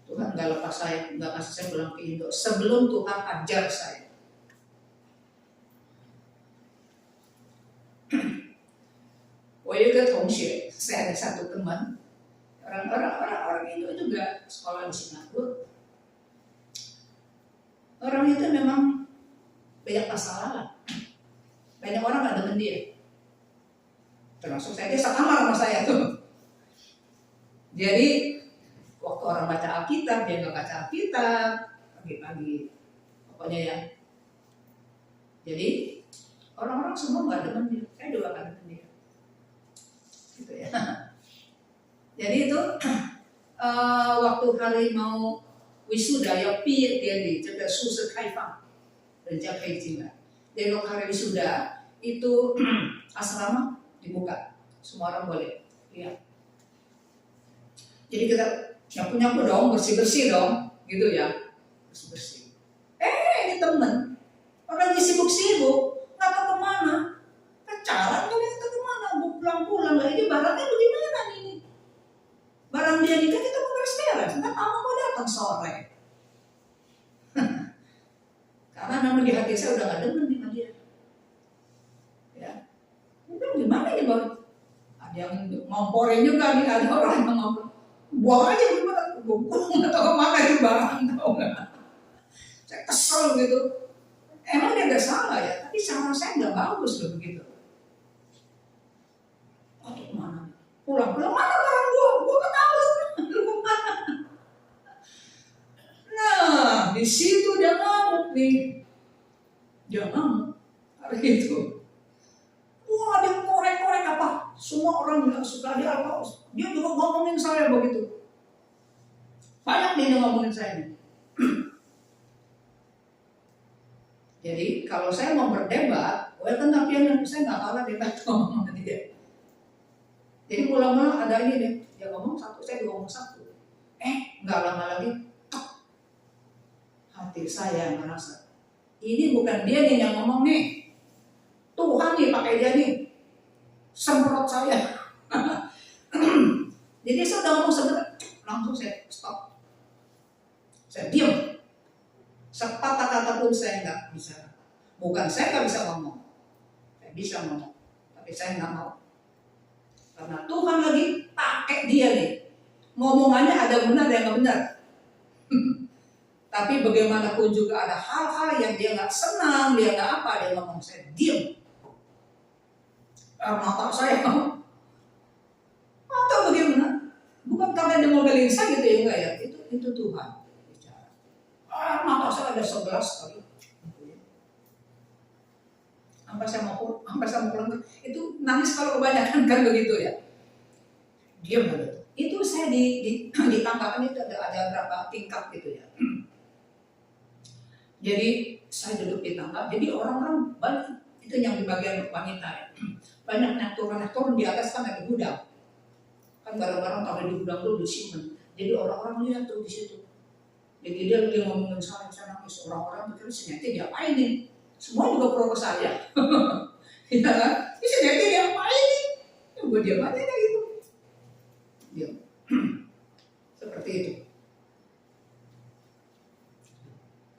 Tuhan nggak lepas saya, nggak kasih saya pulang ke Indo sebelum Tuhan ajar saya. Saya ada satu teman orang Indo juga sekolah di Singapura. Orang itu memang banyak masalah, banyak orang nggak demen dia. Termasuk saya, dia sekamar sama saya tuh. Jadi waktu orang baca Alkitab, dia nggak baca Alkitab pagi-pagi, pokoknya ya. Jadi orang-orang semua nggak demen dia, saya juga nggak demen dia. Gitu ya. Jadi itu waktu hari mau wisuda ya毕业典礼，这个宿舍开放，人家可以进来。Jadi waktu hari wisuda itu asrama dibuka, semua orang boleh lihat. Jadi kita nyapu-nyapu dong, bersih-bersih dong, gitu ya, bersih-bersih. Ini temen, orang lagi sibuk-sibuk, nggak tahu kemana, pacaran kan kita kemana, pulang-pulang lah, ini barangnya bagaimana ini? Barang dia nikah kita mau beres-beres, nggak tahu mau datang sore. Karena memang di hati saya udah nggak demen sama dia. Ya, udah gimana nih bang? Ada yang ngomporin juga nih, ada orang yang ngompor. Buang aja gimana, buang atau kemana itu barang, tau nggak? Saya kesel gitu. Emang dia nggak salah ya, tapi cara saya nggak bagus loh begitu. Atau kemana? Pulang mana barang gua nggak tahu. Nah, di situ dia ngamuk nih, dia ngamuk hari itu. Wah, dia korek-korek apa? Semua orang nggak suka dia apa? Dia juga ngomongin saya begitu. Banyak dia ngomongin saya nih. Jadi kalau saya mau berdebat, tapi saya nggak kalah debat ngomong sama dia. Jadi mula-mula ada ini deh, dia ngomong satu, saya juga ngomong satu. Nggak lama lagi, hati saya yang merasa ini bukan dia nih yang ngomong nih, Tuhan nih pakai dia nih, semprot saya. Jadi saya udah ngomong sebentar, langsung saya stop, saya diam. Sepatah kata pun saya nggak bisa. Bukan saya nggak bisa ngomong, saya bisa ngomong, tapi saya nggak mau. Karena Tuhan lagi pakai dia nih, ngomongannya ada benar ada yang nggak benar. Tapi bagaimanapun juga ada hal-hal yang dia nggak senang, dia nggak apa, dia ngomong saya diam. Mata saya, atau bagaimana? Bukan karena dia mau beliin saya gitu ya, enggak ya? Itu Tuhan bicara. Mata saya ada 11 kali. Sampai saya mau pulang, itu nangis kalau kebanyakan kan begitu ya. Diam begitu. Itu saya ditambahkan itu ada berapa tingkat gitu ya. Jadi saya duduk di tangga, jadi orang-orang banyak, itu yang di bagian wanita ya. Banyak yang turun di atas kan ada gudang. Kan barang-barang taruh di gudang dulu disimpan. Jadi orang-orang lihat tuh di situ. Jadi dia lagi ngomongin saya nangis. Orang-orang pikir ternyata diapain nih? Semua juga pro ke saya. Ya kan? Ini ternyata diapain nih? Ya gue diam aja gitu. Diam. Seperti itu.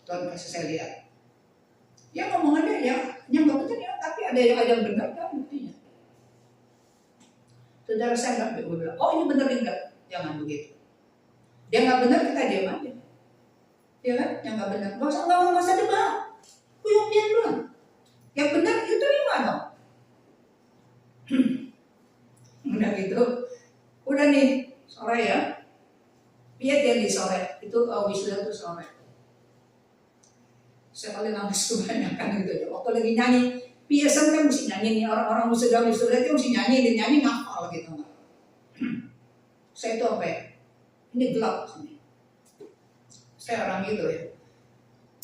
Tuhan kasih saya lihat. Ya ngomong aja ya, yang gak betul ya, tapi ada yang benar kan buktinya. Saudara saya nggak bilang, oh ini benar enggak, jangan begitu. Dia nggak benar kita diam aja, ya kan? Yang nggak benar, nggak usah debat, kuyung dia doang. Yang benar itu terima dong. Udah gitu, udah nih sore ya, lihat ya di sore itu wisuda tuh sore. Saya paling nangis kebanyakan gitu ya. Waktu lagi nyanyi, biasanya kan mesti nyanyi nih, orang-orang wisuda itu mesti nyanyi ngapal gitu nggak? Saya itu apa ya? Ini gelap sini. Saya orang gitu ya.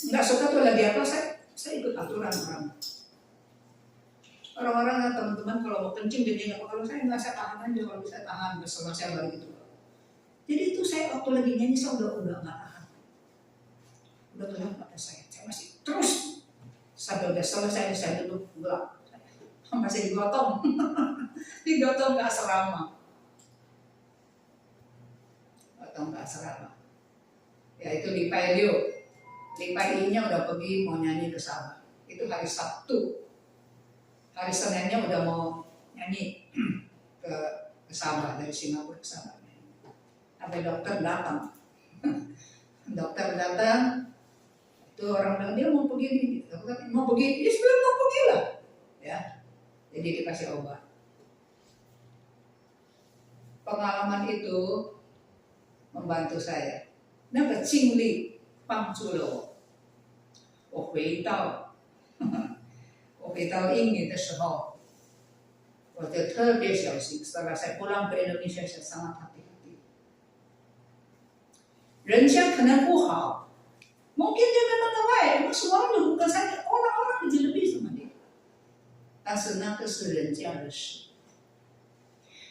Nggak suka tuh lagi apa, saya ikut aturan orang. Orang-orang teman-teman kalau mau kencing jadi apa, kalau saya nggak, saya tahan aja, kalau bisa tahan bersama saya balik gitu. Jadi itu saya waktu lagi nyanyi saya udah nggak tahan. Udah kelihatan pada saya masih terus sampai udah selesai saya duduk gelap, masih digotong, digotong ke asrama, ya itu Lipai-nya udah pergi mau nyanyi ke sana, itu hari Sabtu, hari Seninnya udah mau nyanyi ke Sabah, dari Singapura ke Sabah, sampai dokter datang, itu orang bilang dia mau pergi nih, mau pergi, ya sebelum mau pergi lah, ya, jadi dikasih obat. Pengalaman itu membantu saya. 那个经历帮助了我。我回到印尼的时候，我就特别小心。Setelah saya pulang ke Indonesia, saya sangat hati-hati. 人家可能不好。Mungkin dia memang baik, semua orang bukan saja orang-orang lebih sama dia. 但是那个是人家的事，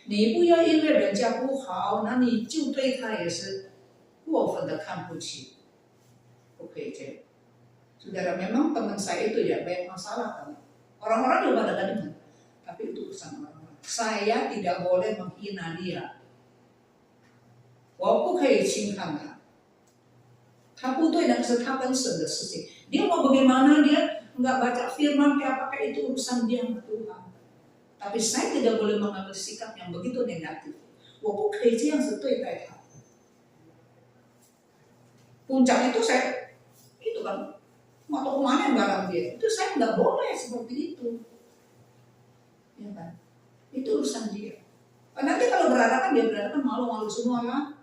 你不要因为人家不好，那你就对他也是过分的看不起，不可以这样。Saudara, memang teman saya itu ya banyak masalah kan. Orang-orang juga pada dengar, tapi itu urusan orang-orang. Saya tidak boleh menghina dia. 我不可以轻看他。他不对，那是他跟神的事情。Dia mau bagaimana, dia nggak baca firman kayak apa, kayak itu urusan dia sama Tuhan. Tapi saya tidak boleh mengambil sikap yang begitu negatif. 我不可以这样子对待他。Puncak itu saya, itu kan, mau kemana barang dia? Itu saya nggak boleh seperti itu. Ya kan? Itu urusan dia. Nanti kalau berhadapan dia berhadapan malu-malu semua kan?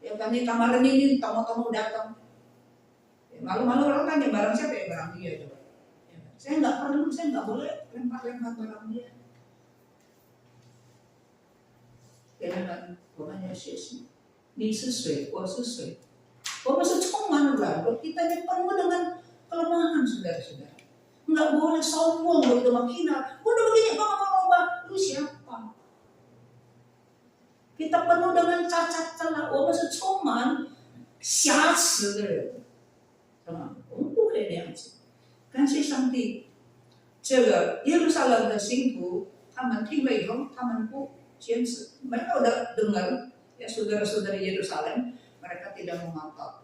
Ya kan, di kamar ini tamu-tamu datang. Malu-malu orang tanya barang siapa ya, barang dia coba. Ya, saya nggak boleh lempar-lempar barang dia. Jangan pokoknya sih. 你是谁，我是谁。我们是充满软弱， kita ini penuh dengan kelemahan, saudara-saudara. Nggak boleh sombong begitu menghina. Udah begini, kok nggak mau ubah? Lu siapa? Kita penuh dengan cacat celah. 我们是充满瑕疵的人。 我们不可以这样子。感谢上帝，这个耶路撒冷的信徒，他们听了以后，他们不坚持。mereka udah dengar, ya saudara-saudari Yerusalem, mereka tidak mengotot.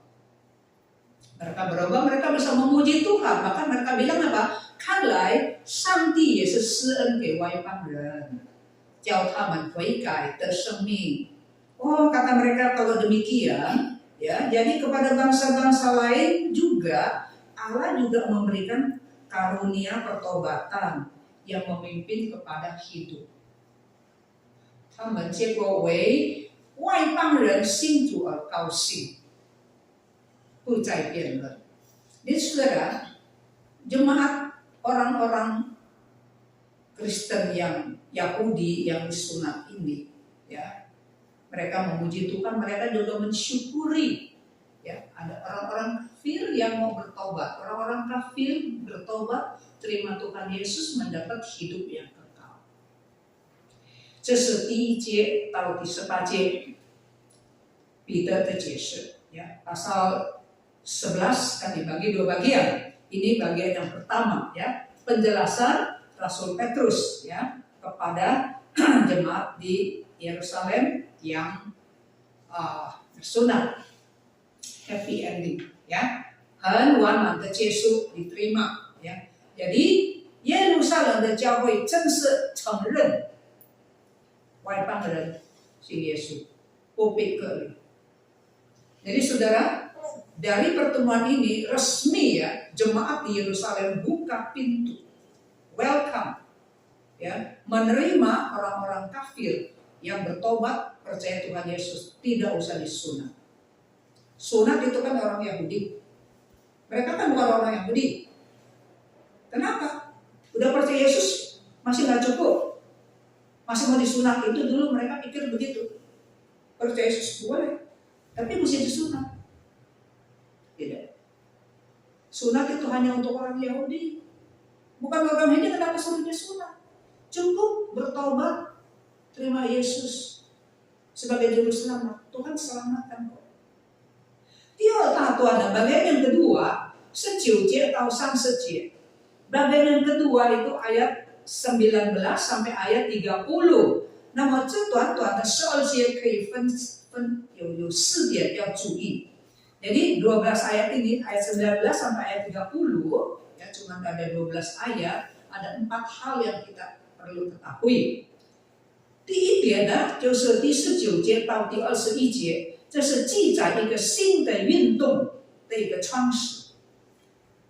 Mereka berubah, mereka bisa memuji Tuhan. Bahkan mereka bilang apa? 看来上帝也是施恩给外邦人，叫他们悔改得生命。Oh, kata mereka kalau demikian. Ya, Ya, jadi kepada bangsa-bangsa lain juga Allah juga memberikan karunia pertobatan yang memimpin kepada hidup. 他们结果为外邦人信主而高兴，不再辩论。Jadi saudara, jemaat orang-orang Kristen yang Yahudi yang disunat ini, ya, mereka memuji Tuhan, mereka juga mensyukuri. Ya, ada orang-orang kafir yang mau bertobat, orang-orang kafir bertobat, terima Tuhan Yesus, mendapat hidup yang kekal. 这是第一节到第18节彼得的解释。Ya, pasal 11 kan dibagi dua bagian. Ini bagian yang pertama, ya, penjelasan Rasul Petrus, ya, kepada jemaat di Yerusalem yang bersunat. Happy ending, ya, 很完满的结束 diterima, ya. Jadi 耶路撒冷的教会正式承认外邦人信耶稣，不被隔离。Jadi saudara, dari pertemuan ini resmi, ya, jemaat di Yerusalem buka pintu, welcome, ya, menerima orang-orang kafir yang bertobat percaya Tuhan Yesus, tidak usah disunat. Sunat itu kan orang Yahudi, mereka kan bukan orang Yahudi. Kenapa? Udah percaya Yesus masih nggak cukup, masih mau disunat. Itu dulu mereka pikir begitu, percaya Yesus boleh, tapi mesti disunat. Tidak. Sunat itu hanya untuk orang Yahudi, bukan orang Yahudi. Kenapa suruh dia sunat? Cukup bertobat, terima Yesus sebagai juru selamat, Tuhan selamatkan kok. 第二大段的 bagian yang kedua 19节到30节. Bagian yang kedua itu ayat 19 sampai ayat 30. 那么这短短的12节可以分有4点要注意. Jadi 12 ayat ini, ayat 19 sampai ayat 30, ya, cuma ada 12 ayat, ada 4 hal yang kita perlu ketahui. 第一点呢，就是第19节到第21节。 这是记载一个新的运动的一个创始。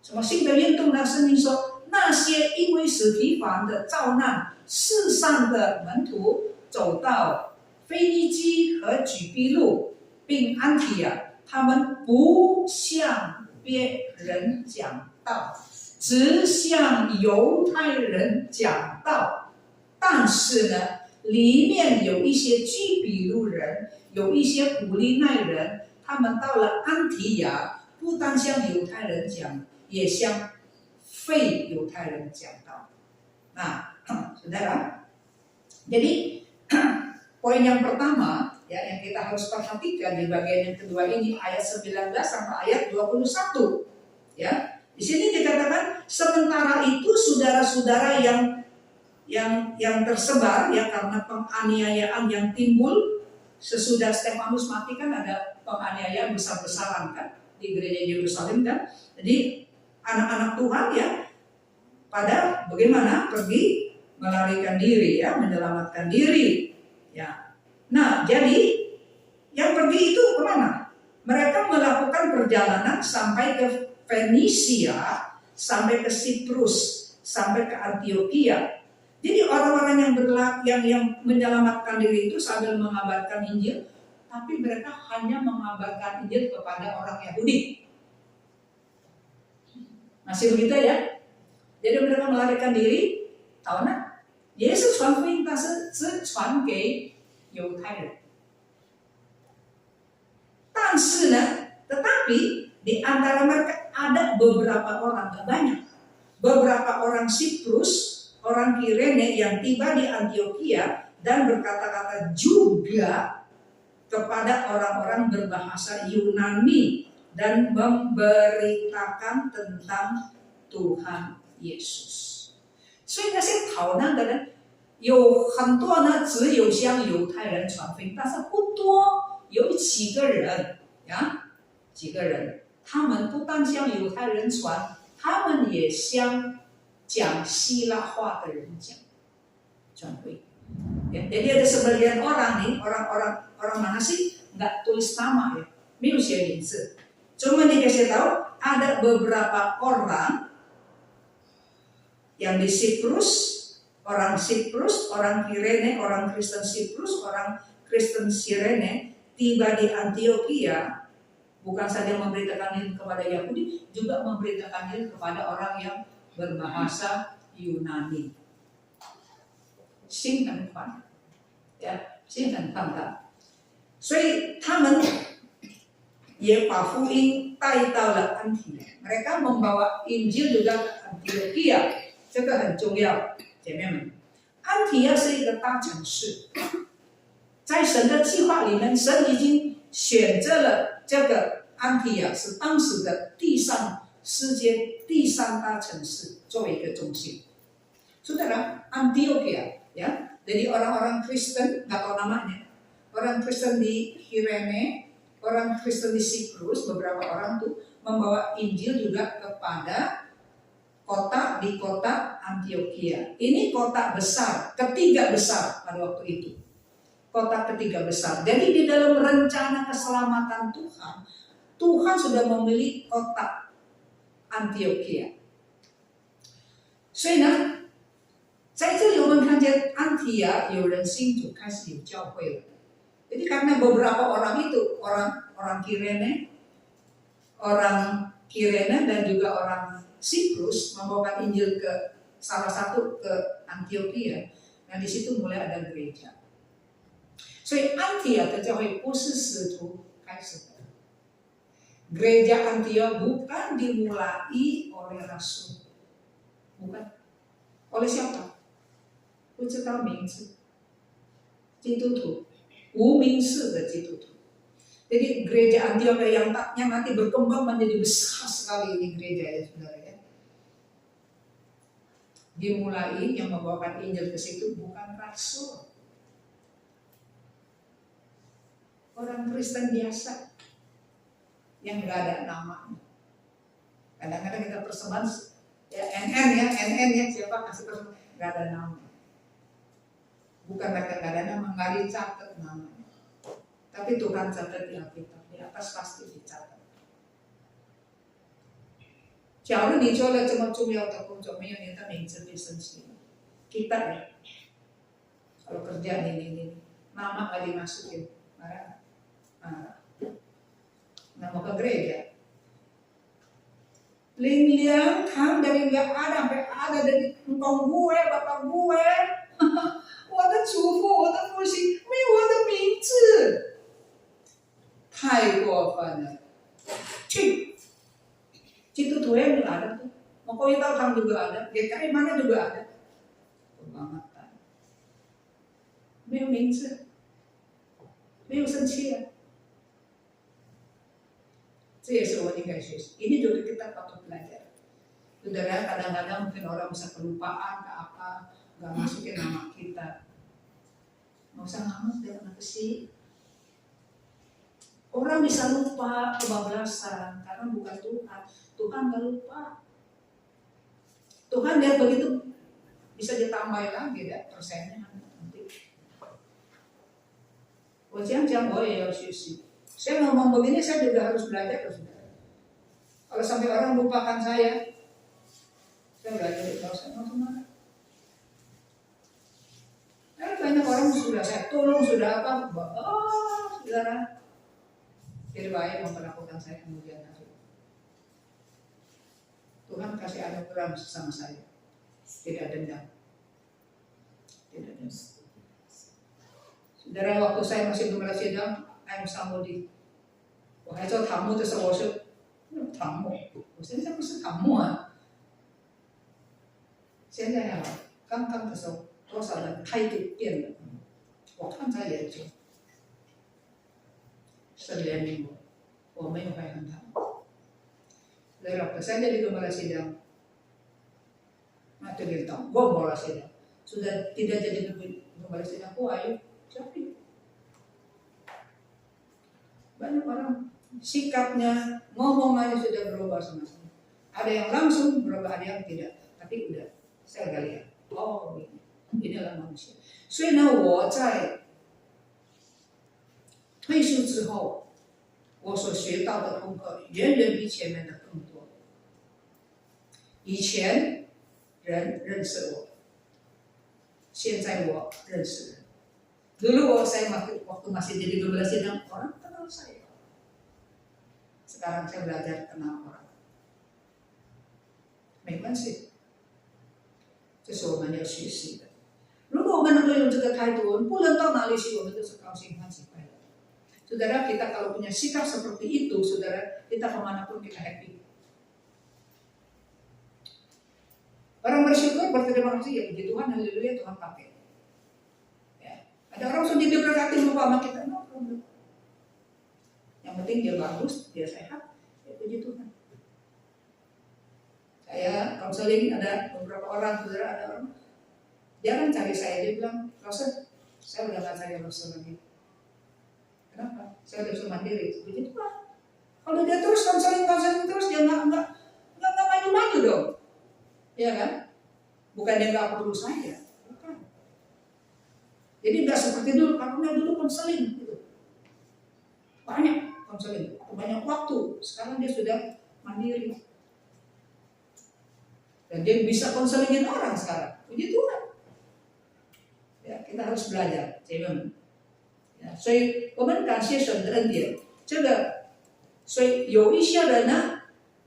什么新的运动呢？圣经说，那些因为史提反的遭难，世上的门徒走到腓尼基和举庇路，并安提亚，他们不向别人讲道，只向犹太人讲道。但是呢，里面有一些居庇路人。 有一些古利奈人，他们到了安提亚，不但向犹太人讲，也向非犹太人讲道。Nah, saudara, jadi poin yang pertama, ya, yang kita harus perhatikan di bagian yang kedua ini ayat 19 sampai ayat 21. Ya, di sini dikatakan sementara itu saudara-saudara yang tersebar, ya, karena penganiayaan yang timbul. Sesudah Stefanus mati kan ada penganiayaan besar-besaran kan di gereja Yerusalem kan. Jadi anak-anak Tuhan, ya, pada bagaimana pergi melarikan diri, ya, menyelamatkan diri, ya. Nah, jadi yang pergi itu kemana? Mereka melakukan perjalanan sampai ke Fenisia, sampai ke Siprus, sampai ke Antioquia. Jadi orang-orang yang menyelamatkan diri itu sambil mengabarkan Injil, tapi mereka hanya mengabarkan Injil kepada orang Yahudi. Masih begitu, ya? Jadi mereka melarikan diri, tahu nak? Yesus 传福音，但是只传给犹太人。但是呢，tetapi di antara mereka ada beberapa orang, tak banyak, beberapa orang Siprus, orang Kirene yang tiba di Antioquia dan berkata-kata juga kepada orang-orang berbahasa Yunani dan memberitakan tentang Tuhan Yesus. 所以那些逃难的人有很多呢，只有向犹太人传福音，但是不多，有几个人，呀，几个人，他们不但向犹太人传，他们也向 讲希腊话的人讲传福音. Ya, jadi ada sebagian orang nih, orang mana sih nggak tulis nama, ya, 没有写名字，cuma dikasih tahu ada beberapa orang yang di Siprus, orang Siprus, orang Kirene, orang Kristen Siprus, orang Kristen Sirene tiba di Antioquia, bukan saja memberitakan Injil kepada Yahudi, juga memberitakan Injil kepada orang yang berbahasa Yunani. 心很宽，心很宽大，所以他们也把福音带到了安提亚。mereka membawa Injil juga ke Antioquia， 这个很重要，姐妹们。安提亚是一个大城市，在神的计划里面，神已经选择了这个安提亚是当时的世界第3大城市作为一个中心。Saudara, Antioquia ya, jadi orang-orang Kristen, nggak tahu namanya, orang Kristen di Kirene, orang Kristen di Siprus, beberapa orang tuh membawa Injil juga kepada kota Antioquia. Ini kota besar, ketiga besar pada waktu itu, kota ketiga besar. Jadi di dalam rencana keselamatan Tuhan, Tuhan sudah memilih kota Antioquia. 所以呢，在这里我们看见安提亚有人信主，开始有教会了。Jadi karena beberapa orang itu, orang Kirene dan juga orang Siprus membawakan Injil ke salah satu ke Antioquia, nah di situ mulai ada gereja. 所以安提亚的教会不是使徒开始的。Gereja Antioquia bukan dimulai oleh rasul, bukan. Oleh siapa? 不知道名字，基督徒，无名氏的基督徒。Jadi gereja Antioquia yang nanti berkembang menjadi besar sekali ini gereja ya saudara ya. Dimulai yang membawakan Injil ke situ bukan rasul, orang Kristen biasa yang nggak ada namanya. Kadang-kadang kita persembahan ya NN ya siapa kasih persembahan nggak ada nama. Bukan mereka nggak ada nama, nggak dicatat namanya. Tapi Tuhan catat di Alkitab, di atas pasti dicatat. 假如你做了这么重要的工作，没有你的名字被升起， kita ya, kalau kerja ini nama nggak dimasukin, marah. Nggak mau ke gereja. Liang Kang dari nggak ada sampai ada dari engkau gue, bapak gue. 我的祖父，我的父亲没有我的名字，太过分了。去，Citu Tuhan juga ada tuh, Mokowi Tautang juga ada, GKI mana juga ada. Kebangetan. 没有名字，没有生气啊。这也是我应该学习。Ini juga kita patut belajar. Saudara, kadang-kadang mungkin orang bisa kelupaan ke apa, nggak masukin nama kita. Nggak usah ngamus deh, kenapa sih? Orang bisa lupa kebablasan karena bukan Tuhan. Tuhan nggak lupa. Tuhan lihat begitu bisa ditambahin lagi deh persennya nanti. 我这样讲我也要学习。Saya ngomong begini saya juga harus belajar saudara. Kalau sampai orang lupakan saya belajar kalau saya mau kemana? Banyak orang sudah saya tolong, sudah apa, saudara, jadi baik memperlakukan saya kemudian hari. Tuhan kasih anugerah sama saya, tidak dendam, tidak dendam. Saudara, waktu saya masih di Malaysia, I'm somebody， 我还做堂牧的时候，我是堂牧，我现在不是堂牧啊。现在啊，刚刚的时候，多少人态度变了，我看在眼中。神怜悯我，我没有怀恨他们。Lalu saya jadi gembala sidang, mati gentong, gue gembala sidang. Sudah tidak jadi gembala sidang, ayo, jadi. Banyak orang sikapnya, ngomongannya sudah berubah sama saya. Ada yang langsung berubah, ada yang tidak. Tapi udah, saya gak lihat. Oh, inilah manusia. 所以呢，我在退休之后，我我所学到的功课远远比前面的更多。以前人认识我，现在我认识人。Dulu saya waktu masih jadi gembala sidang, orang kenal saya. Sekarang saya belajar kenal orang. 没关系，这是我们要学习的。如果我们能够用这个态度，我们不论到哪里去，我们都是高兴欢喜快乐。Saudara, kita kalau punya sikap seperti itu, saudara, kita kemanapun kita happy. Orang bersyukur, berterima kasih, ya puji Tuhan, haleluya, Tuhan pakai. Ya. Ada orang sudah diberkati lupa sama kita, no problem. Yang penting dia bagus, dia sehat, ya puji Tuhan. Saya konseling ada beberapa orang, saudara, ada orang, dia kan cari saya, dia bilang, Rosa, saya udah gak cari Rosa lagi. Kenapa? Saya udah bisa mandiri. Puji Tuhan. Kalau dia terus konseling terus, dia nggak maju-maju dong. Iya kan? Bukan dia nggak perlu saya. Bukan. Jadi nggak seperti dulu. Karena dulu konseling gitu. Banyak konseling, banyak waktu. Sekarang dia sudah mandiri. Dan dia bisa konselingin orang sekarang. Puji Tuhan. Ya, kita harus belajar. Jangan. 所以我们感谢神的恩典。这个，所以有一些人呢，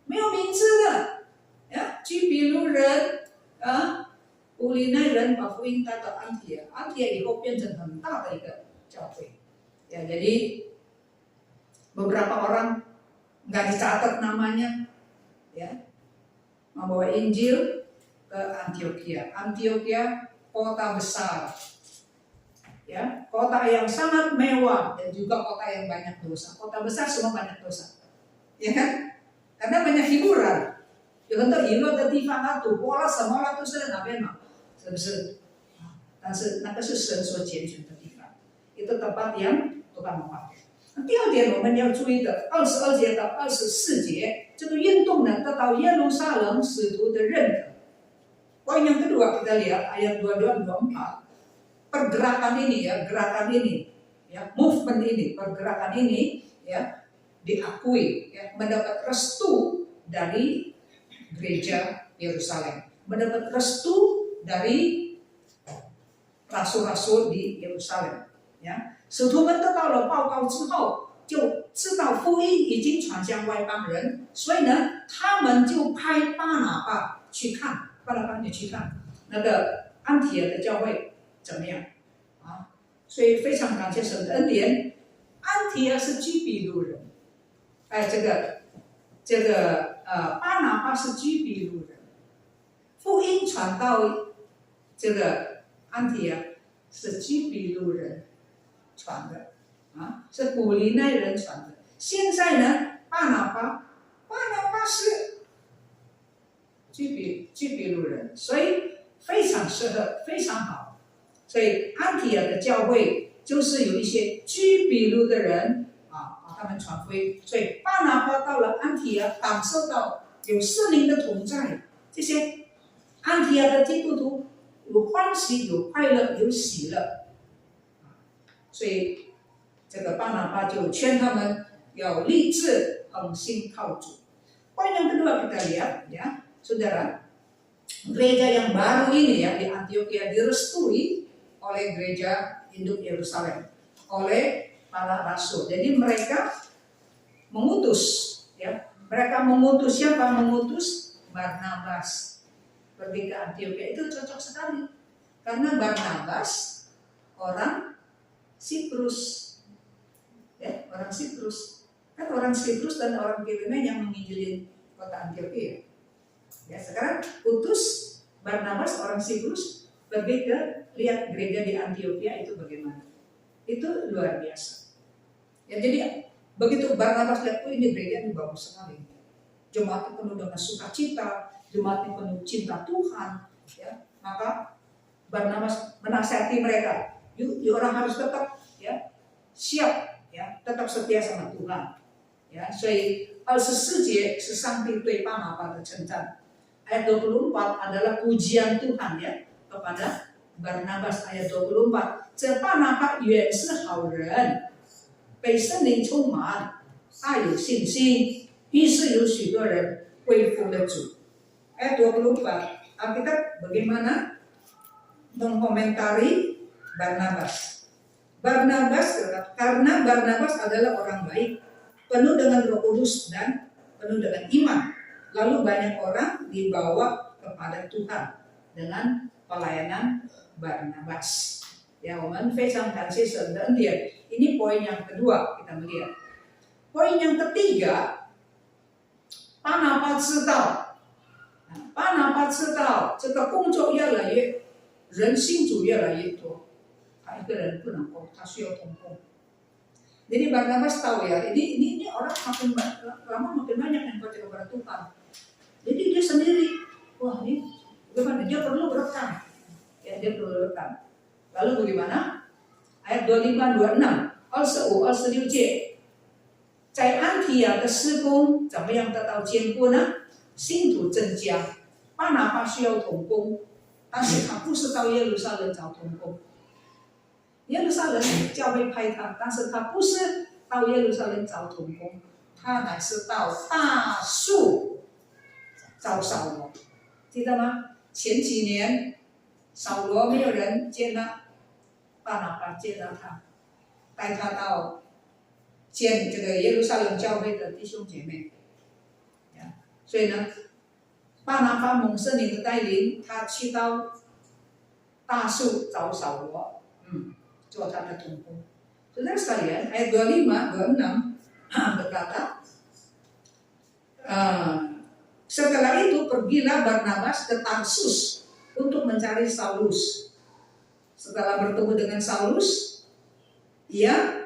没有名字的，呀，就比如人啊，古利奈人把福音带到安提阿，安提阿以后变成很大的一个教会。Ya, jadi beberapa orang nggak dicatat namanya, ya, membawa Injil ke Antioquia. Antioquia kota besar. Ya, kota yang sangat mewah dan juga kota yang banyak dosa. Kota besar semua banyak dosa, ya kan? Karena banyak hiburan. 有很多娱乐的地方啊，赌博啦什么啦，都是在那边嘛，是不是？但是那个是神所拣选的地方，itu tempat yang Tuhan memakai. 第二点我们要注意的，22节到24节，这个运动呢得到耶路撒冷使徒的认可。Poin yang kedua kita lihat ayat 22-24. Pergerakan ini ya, gerakan ini, ya, movement ini, pergerakan ini, ya, diakui, ya, mendapat restu dari gereja Yerusalem, mendapat restu dari rasul-rasul di Yerusalem, 呀，使徒们得到了报告之后，就知道福音已经传向外邦人，所以呢，他们就派巴拿巴去看，巴拿巴你去看那个安提阿的教会。 怎么样啊？所以非常感谢神的恩典。安提阿是居比路人，哎，巴拿巴是居比路人。福音传到这个安提阿是居比路人传的啊，是古利奈人传的。现在呢，巴拿巴是居比路人，所以非常适合，非常好。 所以安提阿的教会就是有一些居比路的人啊，把他们传福音。所以巴拿巴到了安提阿，感受到有圣灵的同在，这些安提阿的基督徒有欢喜、有快乐、有喜乐。所以这个巴拿巴就劝他们要立志恒心靠主。Poin yang kedua kita lihat, ya, saudara, gereja yang baru ini ya di Antioquia direstui oleh gereja induk Yerusalem, oleh para rasul. Jadi mereka mengutus, ya, mereka mengutus siapa? Mengutus Barnabas pergi ke Antioquia. Itu cocok sekali, karena Barnabas orang Siprus, ya, orang Siprus. Kan orang Siprus dan orang Kirene yang menginjili kota Antioquia. Ya, sekarang utus Barnabas orang Siprus pergi ke lihat gereja di Antioquia itu bagaimana. Itu luar biasa. Ya, jadi begitu Barnabas lihat, oh ini gereja ini bagus sekali. Jemaatnya penuh dengan sukacita, jemaatnya penuh cinta Tuhan. Ya, maka Barnabas menasihati mereka, yuk orang harus tetap ya siap, ya tetap setia sama Tuhan. Ya, 所以24节是上帝对巴拿巴的称赞。Ayat 24 adalah pujian Tuhan ya kepada Barnabas. Ayat 24，这巴拿巴原是好人，被圣灵充满，大有信心，于是有许多人归服了主。Ayat 24, Alkitab bagaimana mengkomentari Barnabas. Karena Barnabas adalah orang baik, penuh dengan Roh Kudus dan penuh dengan iman. Lalu banyak orang dibawa kepada Tuhan dengan pelayanan Barnabas. Ya, 我们非常感谢神的恩典。Ini poin yang kedua kita melihat. Poin yang ketiga, 巴拿巴知道这个工作越来越，人信主越来越多，他一个人不能够，他需要同工。Jadi Barnabas tahu ya, ini orang makin lama makin banyak yang percaya kepada Tuhan. Jadi dia sendiri, wah ini bagaimana? Dia perlu berkat. Ya, dia perlu berkat. Lalu bagaimana? Ayat 25-26, 26节，在安提亚的施工怎么样得到坚固呢？信徒增加，巴拿巴需要同工，但是他不是到耶路撒冷找同工。耶路撒冷教会派他，但是他不是到耶路撒冷找同工，他乃是到大树找扫罗，记得吗？前几年扫罗没有人接纳，巴拿巴接纳他，带他到见这个耶路撒冷教会的弟兄姐妹。所以呢，巴拿巴蒙圣灵的带领，他去到大树找扫罗，做他的同工。Saudara sekalian, ayat 25-26 berkata, setelah itu pergilah Barnabas ke Tarsus untuk mencari Saulus. Setelah bertemu dengan Saulus, ia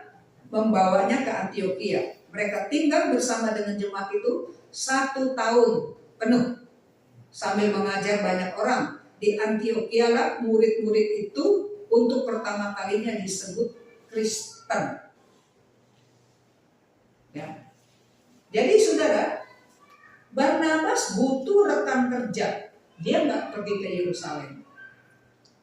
membawanya ke Antioquia. Mereka tinggal bersama dengan jemaat itu 1 tahun penuh sambil mengajar banyak orang. Di Antioquia lah murid-murid itu untuk pertama kalinya disebut Kristen. Ya. Jadi saudara, Barnabas butuh rekan kerja. Dia nggak pergi ke Yerusalem.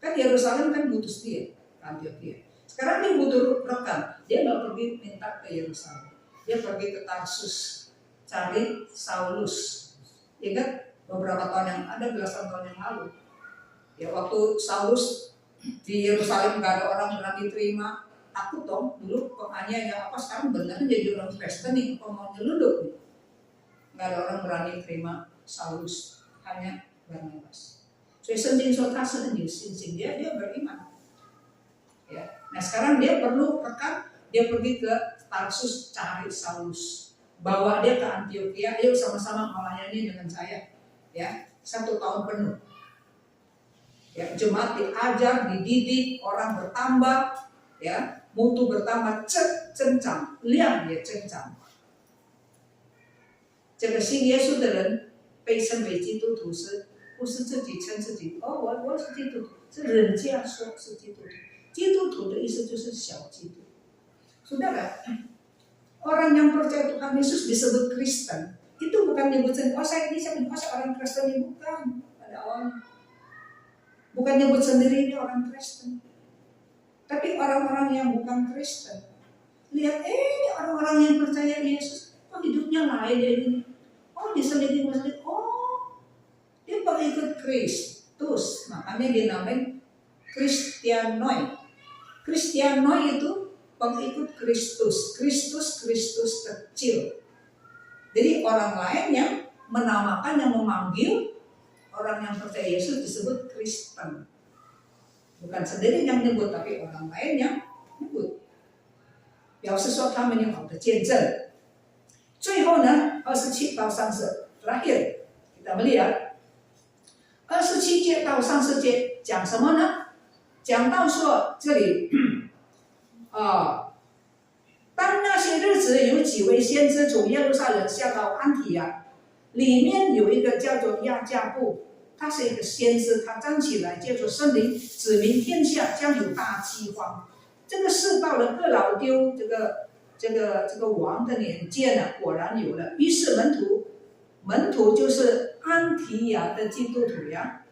Kan Yerusalem kan butuh dia, Antioquia. Sekarang dia butuh rekan. Dia nggak pergi minta ke Yerusalem. Dia pergi ke Tarsus. Cari Saulus. Ingat beberapa tahun yang ada, belasan tahun yang lalu. Ya, waktu Saulus di Yerusalem nggak ada orang berani terima, takut dong. Dulu penganiaya apa, sekarang beneran jadi orang Kristen nih, kok mau nyelundup nih. Nggak ada orang berani terima Saulus, hanya Barnabas. 所以圣经说他是很有信心, dia beriman. Ya. Nah sekarang dia perlu rekan, dia pergi ke Tarsus cari Saulus. Bawa dia ke Antioquia, ayo sama-sama melayani dengan saya, ya 1 tahun penuh. Ya, jemaat diajar, dididik, orang bertambah, ya mutu bertambah, 增长，量也增长。这个信耶稣的人被称为基督徒时，不是自己称自己，我是基督徒，是人家说是基督徒。基督徒的意思就是小基督。Saudara, orang yang percaya Tuhan Yesus disebut Kristen, itu bukan nyebut sendiri, saya orang Kristen, ini bukan. Ada orang, bukan nyebut sendiri ini orang Kristen. Tapi orang-orang yang bukan Kristen, lihat, ini orang-orang yang percaya Yesus, kok hidupnya lain ya ini. Oh, diselidiki, oh, dia pengikut Kristus, makanya dinamain Kristianoi. Kristianoi itu pengikut Kristus, Kristus kecil. Jadi orang lain yang menamakan, yang memanggil orang yang percaya Yesus disebut Kristen. Bukan sendiri yang menyebut, tapi orang lain yang menyebut. 表示说他们有好的见证。最后呢，27到30 terakhir kita melihat 27节到30节讲什么呢？讲到说这里。当那些日子有几位先知从耶路撒冷下到安提亚，里面有一个叫做亚加布，他是一个先知，他站起来借着圣灵指明天下将有大饥荒。这个事到了各老丢这个王的年间呢，果然有了。于是门徒就是安提亚的基督徒呀。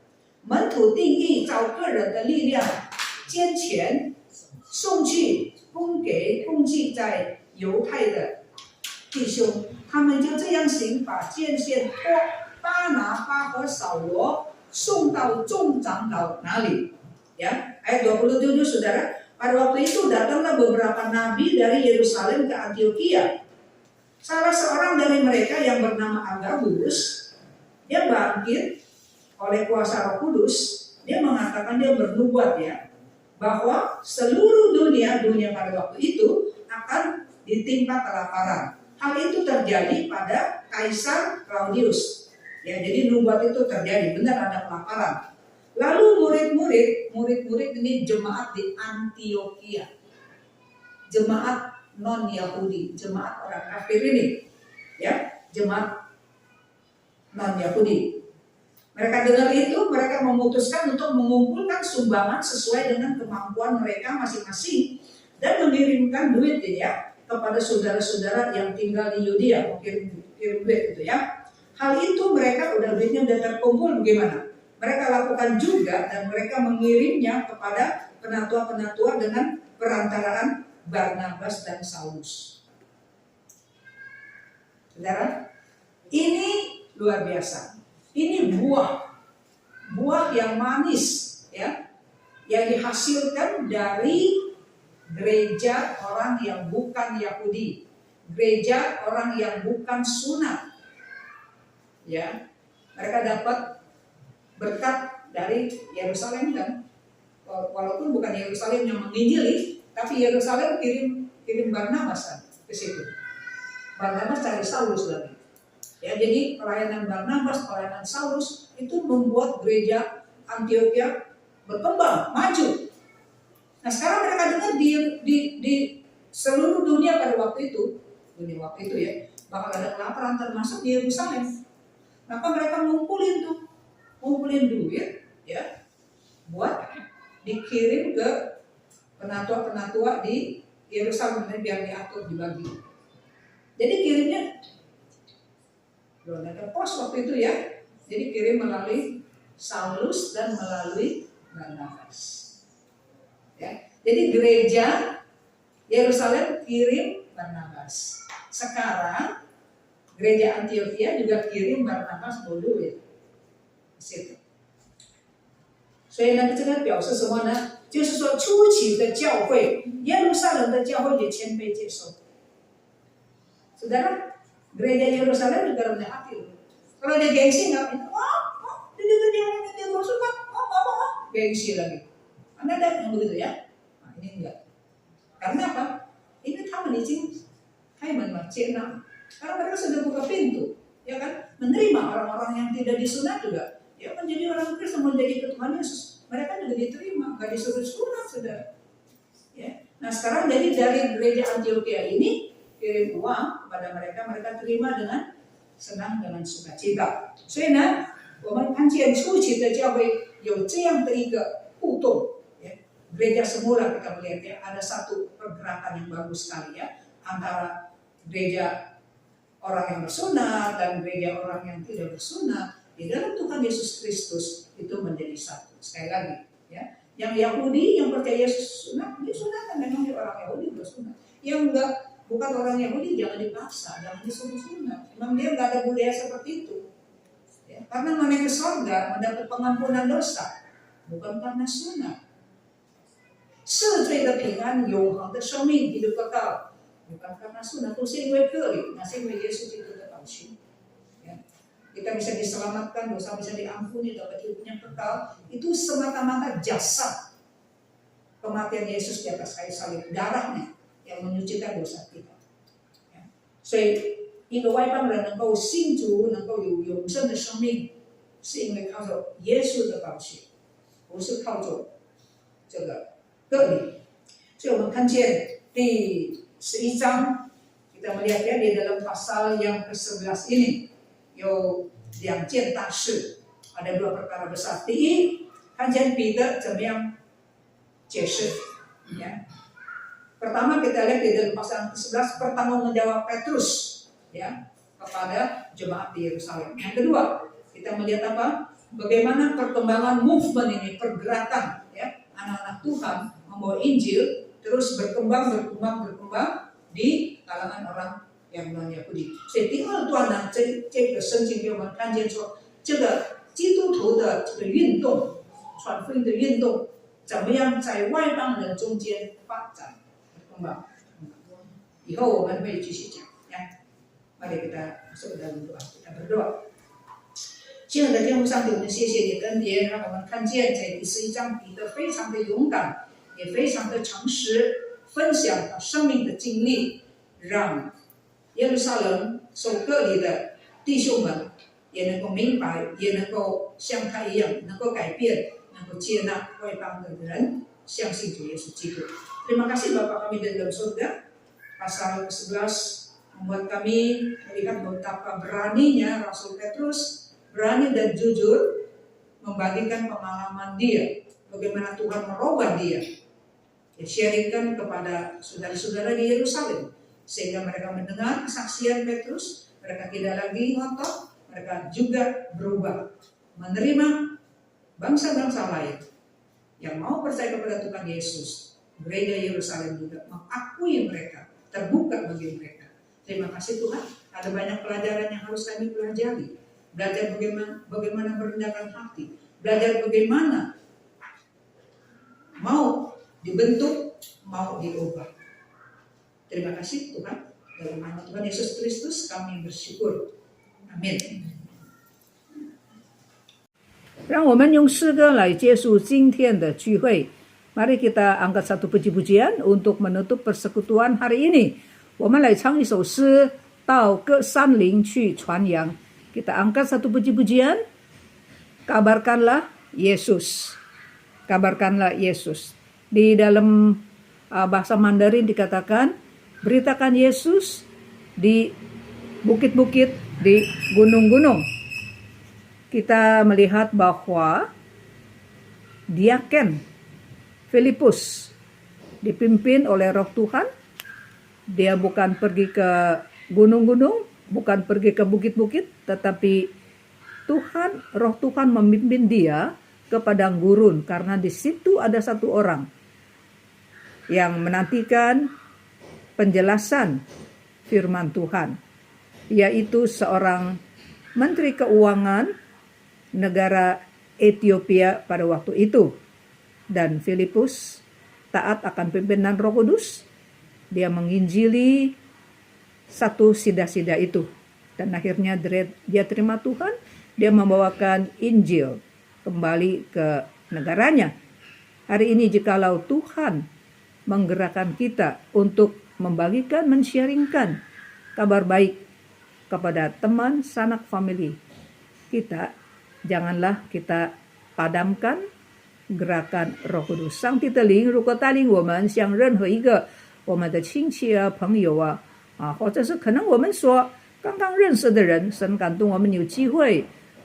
门徒定义照个人的力量捐钱送去供给在犹太的弟兄，他们就这样行，把剑线托巴拿巴和扫罗送到众长老那里. Ya, ayat 27 saudara. Pada waktu itu datanglah beberapa nabi dari Yerusalem ke Antioquia. Salah seorang dari mereka yang bernama Agabus, dia bangkit oleh kuasa Roh Kudus. Dia mengatakan, dia bernubuat ya, bahwa seluruh dunia pada waktu itu akan ditimpa kelaparan. Hal itu terjadi pada Kaisar Claudius. Ya, jadi nubuat itu terjadi, benar ada kelaparan. Lalu murid-murid ini jemaat di Antioquia, jemaat non Yahudi, jemaat orang kafir ini, ya, jemaat non Yahudi. Mereka dengar itu, mereka memutuskan untuk mengumpulkan sumbangan sesuai dengan kemampuan mereka masing-masing dan mengirimkan duit ya kepada saudara-saudara yang tinggal di Yudea, kirim duit gitu ya. Hal itu mereka duitnya udah terkumpul, bagaimana? Mereka lakukan juga dan mereka mengirimnya kepada penatua-penatua dengan perantaraan Barnabas dan Saulus. Saudara, ini luar biasa. Ini buah yang manis ya, yang dihasilkan dari gereja orang yang bukan Yahudi, gereja orang yang bukan sunat. Ya, mereka dapat berkat dari Yerusalem kan, walaupun bukan Yerusalem yang menginjili, tapi Yerusalem kirim Barnabas ke situ. Barnabas cari Saulus lagi. Ya, jadi pelayanan Barnabas, pelayanan Saulus itu membuat gereja Antioquia berkembang, maju. Nah, sekarang mereka dengar di seluruh dunia pada waktu itu ya, bakal ada kelaparan termasuk di Yerusalem. Maka mereka ngumpulin duit ya, buat dikirim ke penatua-penatua di Yerusalem biar diatur dibagi. Jadi kirimnya belum ada pos waktu itu ya. Jadi kirim melalui Saulus dan melalui Barnabas. Ya. Jadi gereja Yerusalem kirim Barnabas. Sekarang gereja Antioquia juga kirim Barnabas dulu ya. Di situ. 所以呢，这个表示什么呢？就是说，初期的教会，耶路撒冷的教会也谦卑接受。Saudara, gereja Yerusalem juga rendah hati. Kalau dia gengsi nggak, dia bersumpah, gengsi lagi. Anda ada yang begitu ya? Nah, ini enggak. Karena apa? Ini taman izin, Haiman Cina. Karena mereka sudah buka pintu, ya kan? Menerima orang-orang yang tidak disunat juga. Ya, menjadi orang Kristen, menjadi Tuhan Yesus. Mereka juga diterima, nggak disuruh sunat, saudara. Ya. Nah, sekarang jadi dari gereja Antioquia ini kirim uang kepada mereka terima dengan senang dengan sukacita. 所以呢，我们看见初期的教会有这样的一个互动。Ya. Gereja semula kita melihat ya, ada satu pergerakan yang bagus sekali ya antara gereja orang yang bersunat dan gereja orang yang tidak bersunat. Di dalam Tuhan Yesus Kristus itu menjadi satu. Sekali lagi, ya, yang Yahudi yang percaya sunat, dia sunatan, memang dia orang Yahudi bersunat. Yang enggak, bukan orang Yahudi jangan dipaksa, jangan disuruh sunat. Memang dia enggak ada budaya seperti itu. Ya, karena naik ke surga mendapat pengampunan dosa, bukan karena sunat. 赦罪的平安、永恒的生命、hidup kekal, bukan karena sunat, itu 是因为个人，那是因为耶稣基督的宝血。 Kita bisa diselamatkan, dosa bisa diampuni, dapat hidup yang kekal. Itu semata-mata jasa kematian Yesus di atas kayu salib, darahnya yang menyucikan dosa kita. 所以一个外邦人能够信主，能够有永生的生命，是因为靠着耶稣的宝血，不是靠着这个个人。所以我们看见第11章，kita melihat ya di dalam pasal yang ke-11 ini. 有两件大事 ada dua perkara besar. 第一，看见彼得怎么样解释 ya. Pertama kita lihat di dalam pasal 11 pertanggungjawab Petrus ya kepada jemaat di Yerusalem. Yang kedua, kita melihat apa? Bagaimana perkembangan movement ini, pergerakan ya anak-anak Tuhan membawa Injil terus berkembang di kalangan orang 亚门也不理。所以第二段呢，这个圣经给我们看见说，这个基督徒的这个运动，传福音的运动，怎么样在外邦人中间发展，懂吗？以后我们会继续讲呀。Mari kita masuk ke dalam doa. Kita berdoa. 亲爱的天父上帝，我们谢谢你的恩典，让我们看见在第11章彼得非常的勇敢，也非常的诚实，分享他生命的经历，让耶路撒冷受割礼的弟兄们也能够明白，也能够像他一样，能够改变，能够接纳外邦的人，相信主耶稣基督。Terima kasih Bapa kami di dalam surga. Pasal 11 membuat kami melihat betapa beraninya Rasul Petrus, berani dan jujur membagikan pengalaman dia, bagaimana Tuhan merubah dia. Dia sharingkan kepada saudara-saudara di Yerusalem, sehingga mereka mendengar kesaksian Petrus, mereka tidak lagi ngotot, mereka juga berubah, menerima bangsa-bangsa lain yang mau percaya kepada Tuhan Yesus. Gereja Yerusalem juga mengakui mereka, terbuka bagi mereka. Terima kasih Tuhan, ada banyak pelajaran yang harus kami pelajari. Belajar bagaimana merendahkan hati, belajar bagaimana mau dibentuk, mau diubah. Terima kasih Tuhan, dalam nama Tuhan Yesus Kristus kami bersyukur. Amin. 让我们用诗歌来结束今天的聚会。Mari kita angkat satu puji-pujian untuk menutup persekutuan hari ini. 我们来唱一首诗，到各山林去传扬。Kita angkat satu puji-pujian. Kabarkanlah Yesus. Kabarkanlah Yesus. Di dalam bahasa Mandarin dikatakan, beritakan Yesus di bukit-bukit, di gunung-gunung. Kita melihat bahwa diaken Filipus dipimpin oleh Roh Tuhan. Dia bukan pergi ke gunung-gunung, bukan pergi ke bukit-bukit, tetapi Tuhan, Roh Tuhan memimpin dia ke padang gurun, karena di situ ada satu orang yang menantikan penjelasan firman Tuhan, yaitu seorang menteri keuangan negara Ethiopia pada waktu itu. Dan Filipus taat akan pimpinan Roh Kudus. Dia menginjili satu sida-sida itu. Dan akhirnya dia terima Tuhan. Dia membawakan Injil kembali ke negaranya. Hari ini jikalau Tuhan menggerakkan kita untuk membagikan, men-sharingkan kabar baik kepada teman, sanak, family kita, janganlah kita padamkan gerakan Roh Kudus。上帝的灵如果带领我们向任何一个我们的亲戚啊、朋友啊，或者是可能我们所刚刚认识的人，神感动我们有机会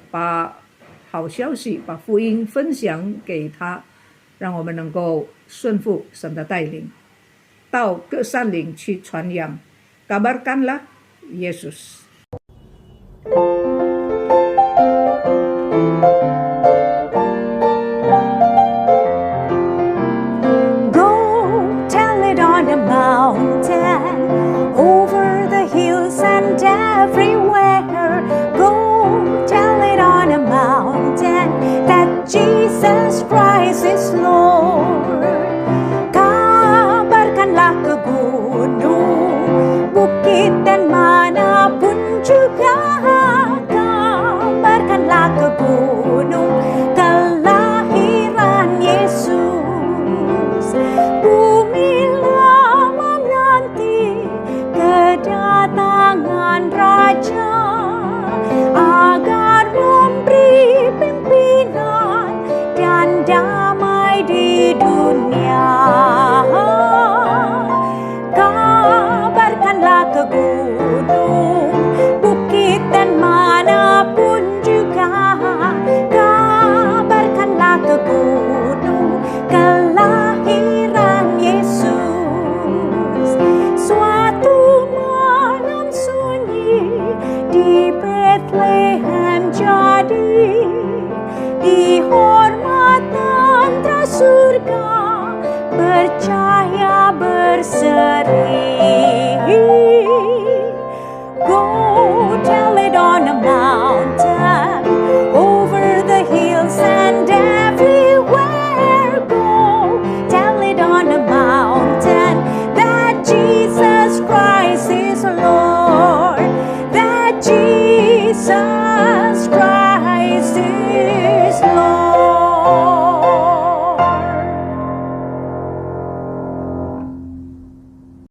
把好消息、把福音分享给他，让我们能够顺服神的带领，到各山岭去传扬。Kabarkanlah Yesus。Over the hills and everywhere, go tell it on a mountain that Jesus Christ is Lord. Kabarkanlah ke gunung, bukit dan manapun juga. Kabarkanlah ke gunung kelahiran Yesus. Bumilah menanti kedatangan Raja.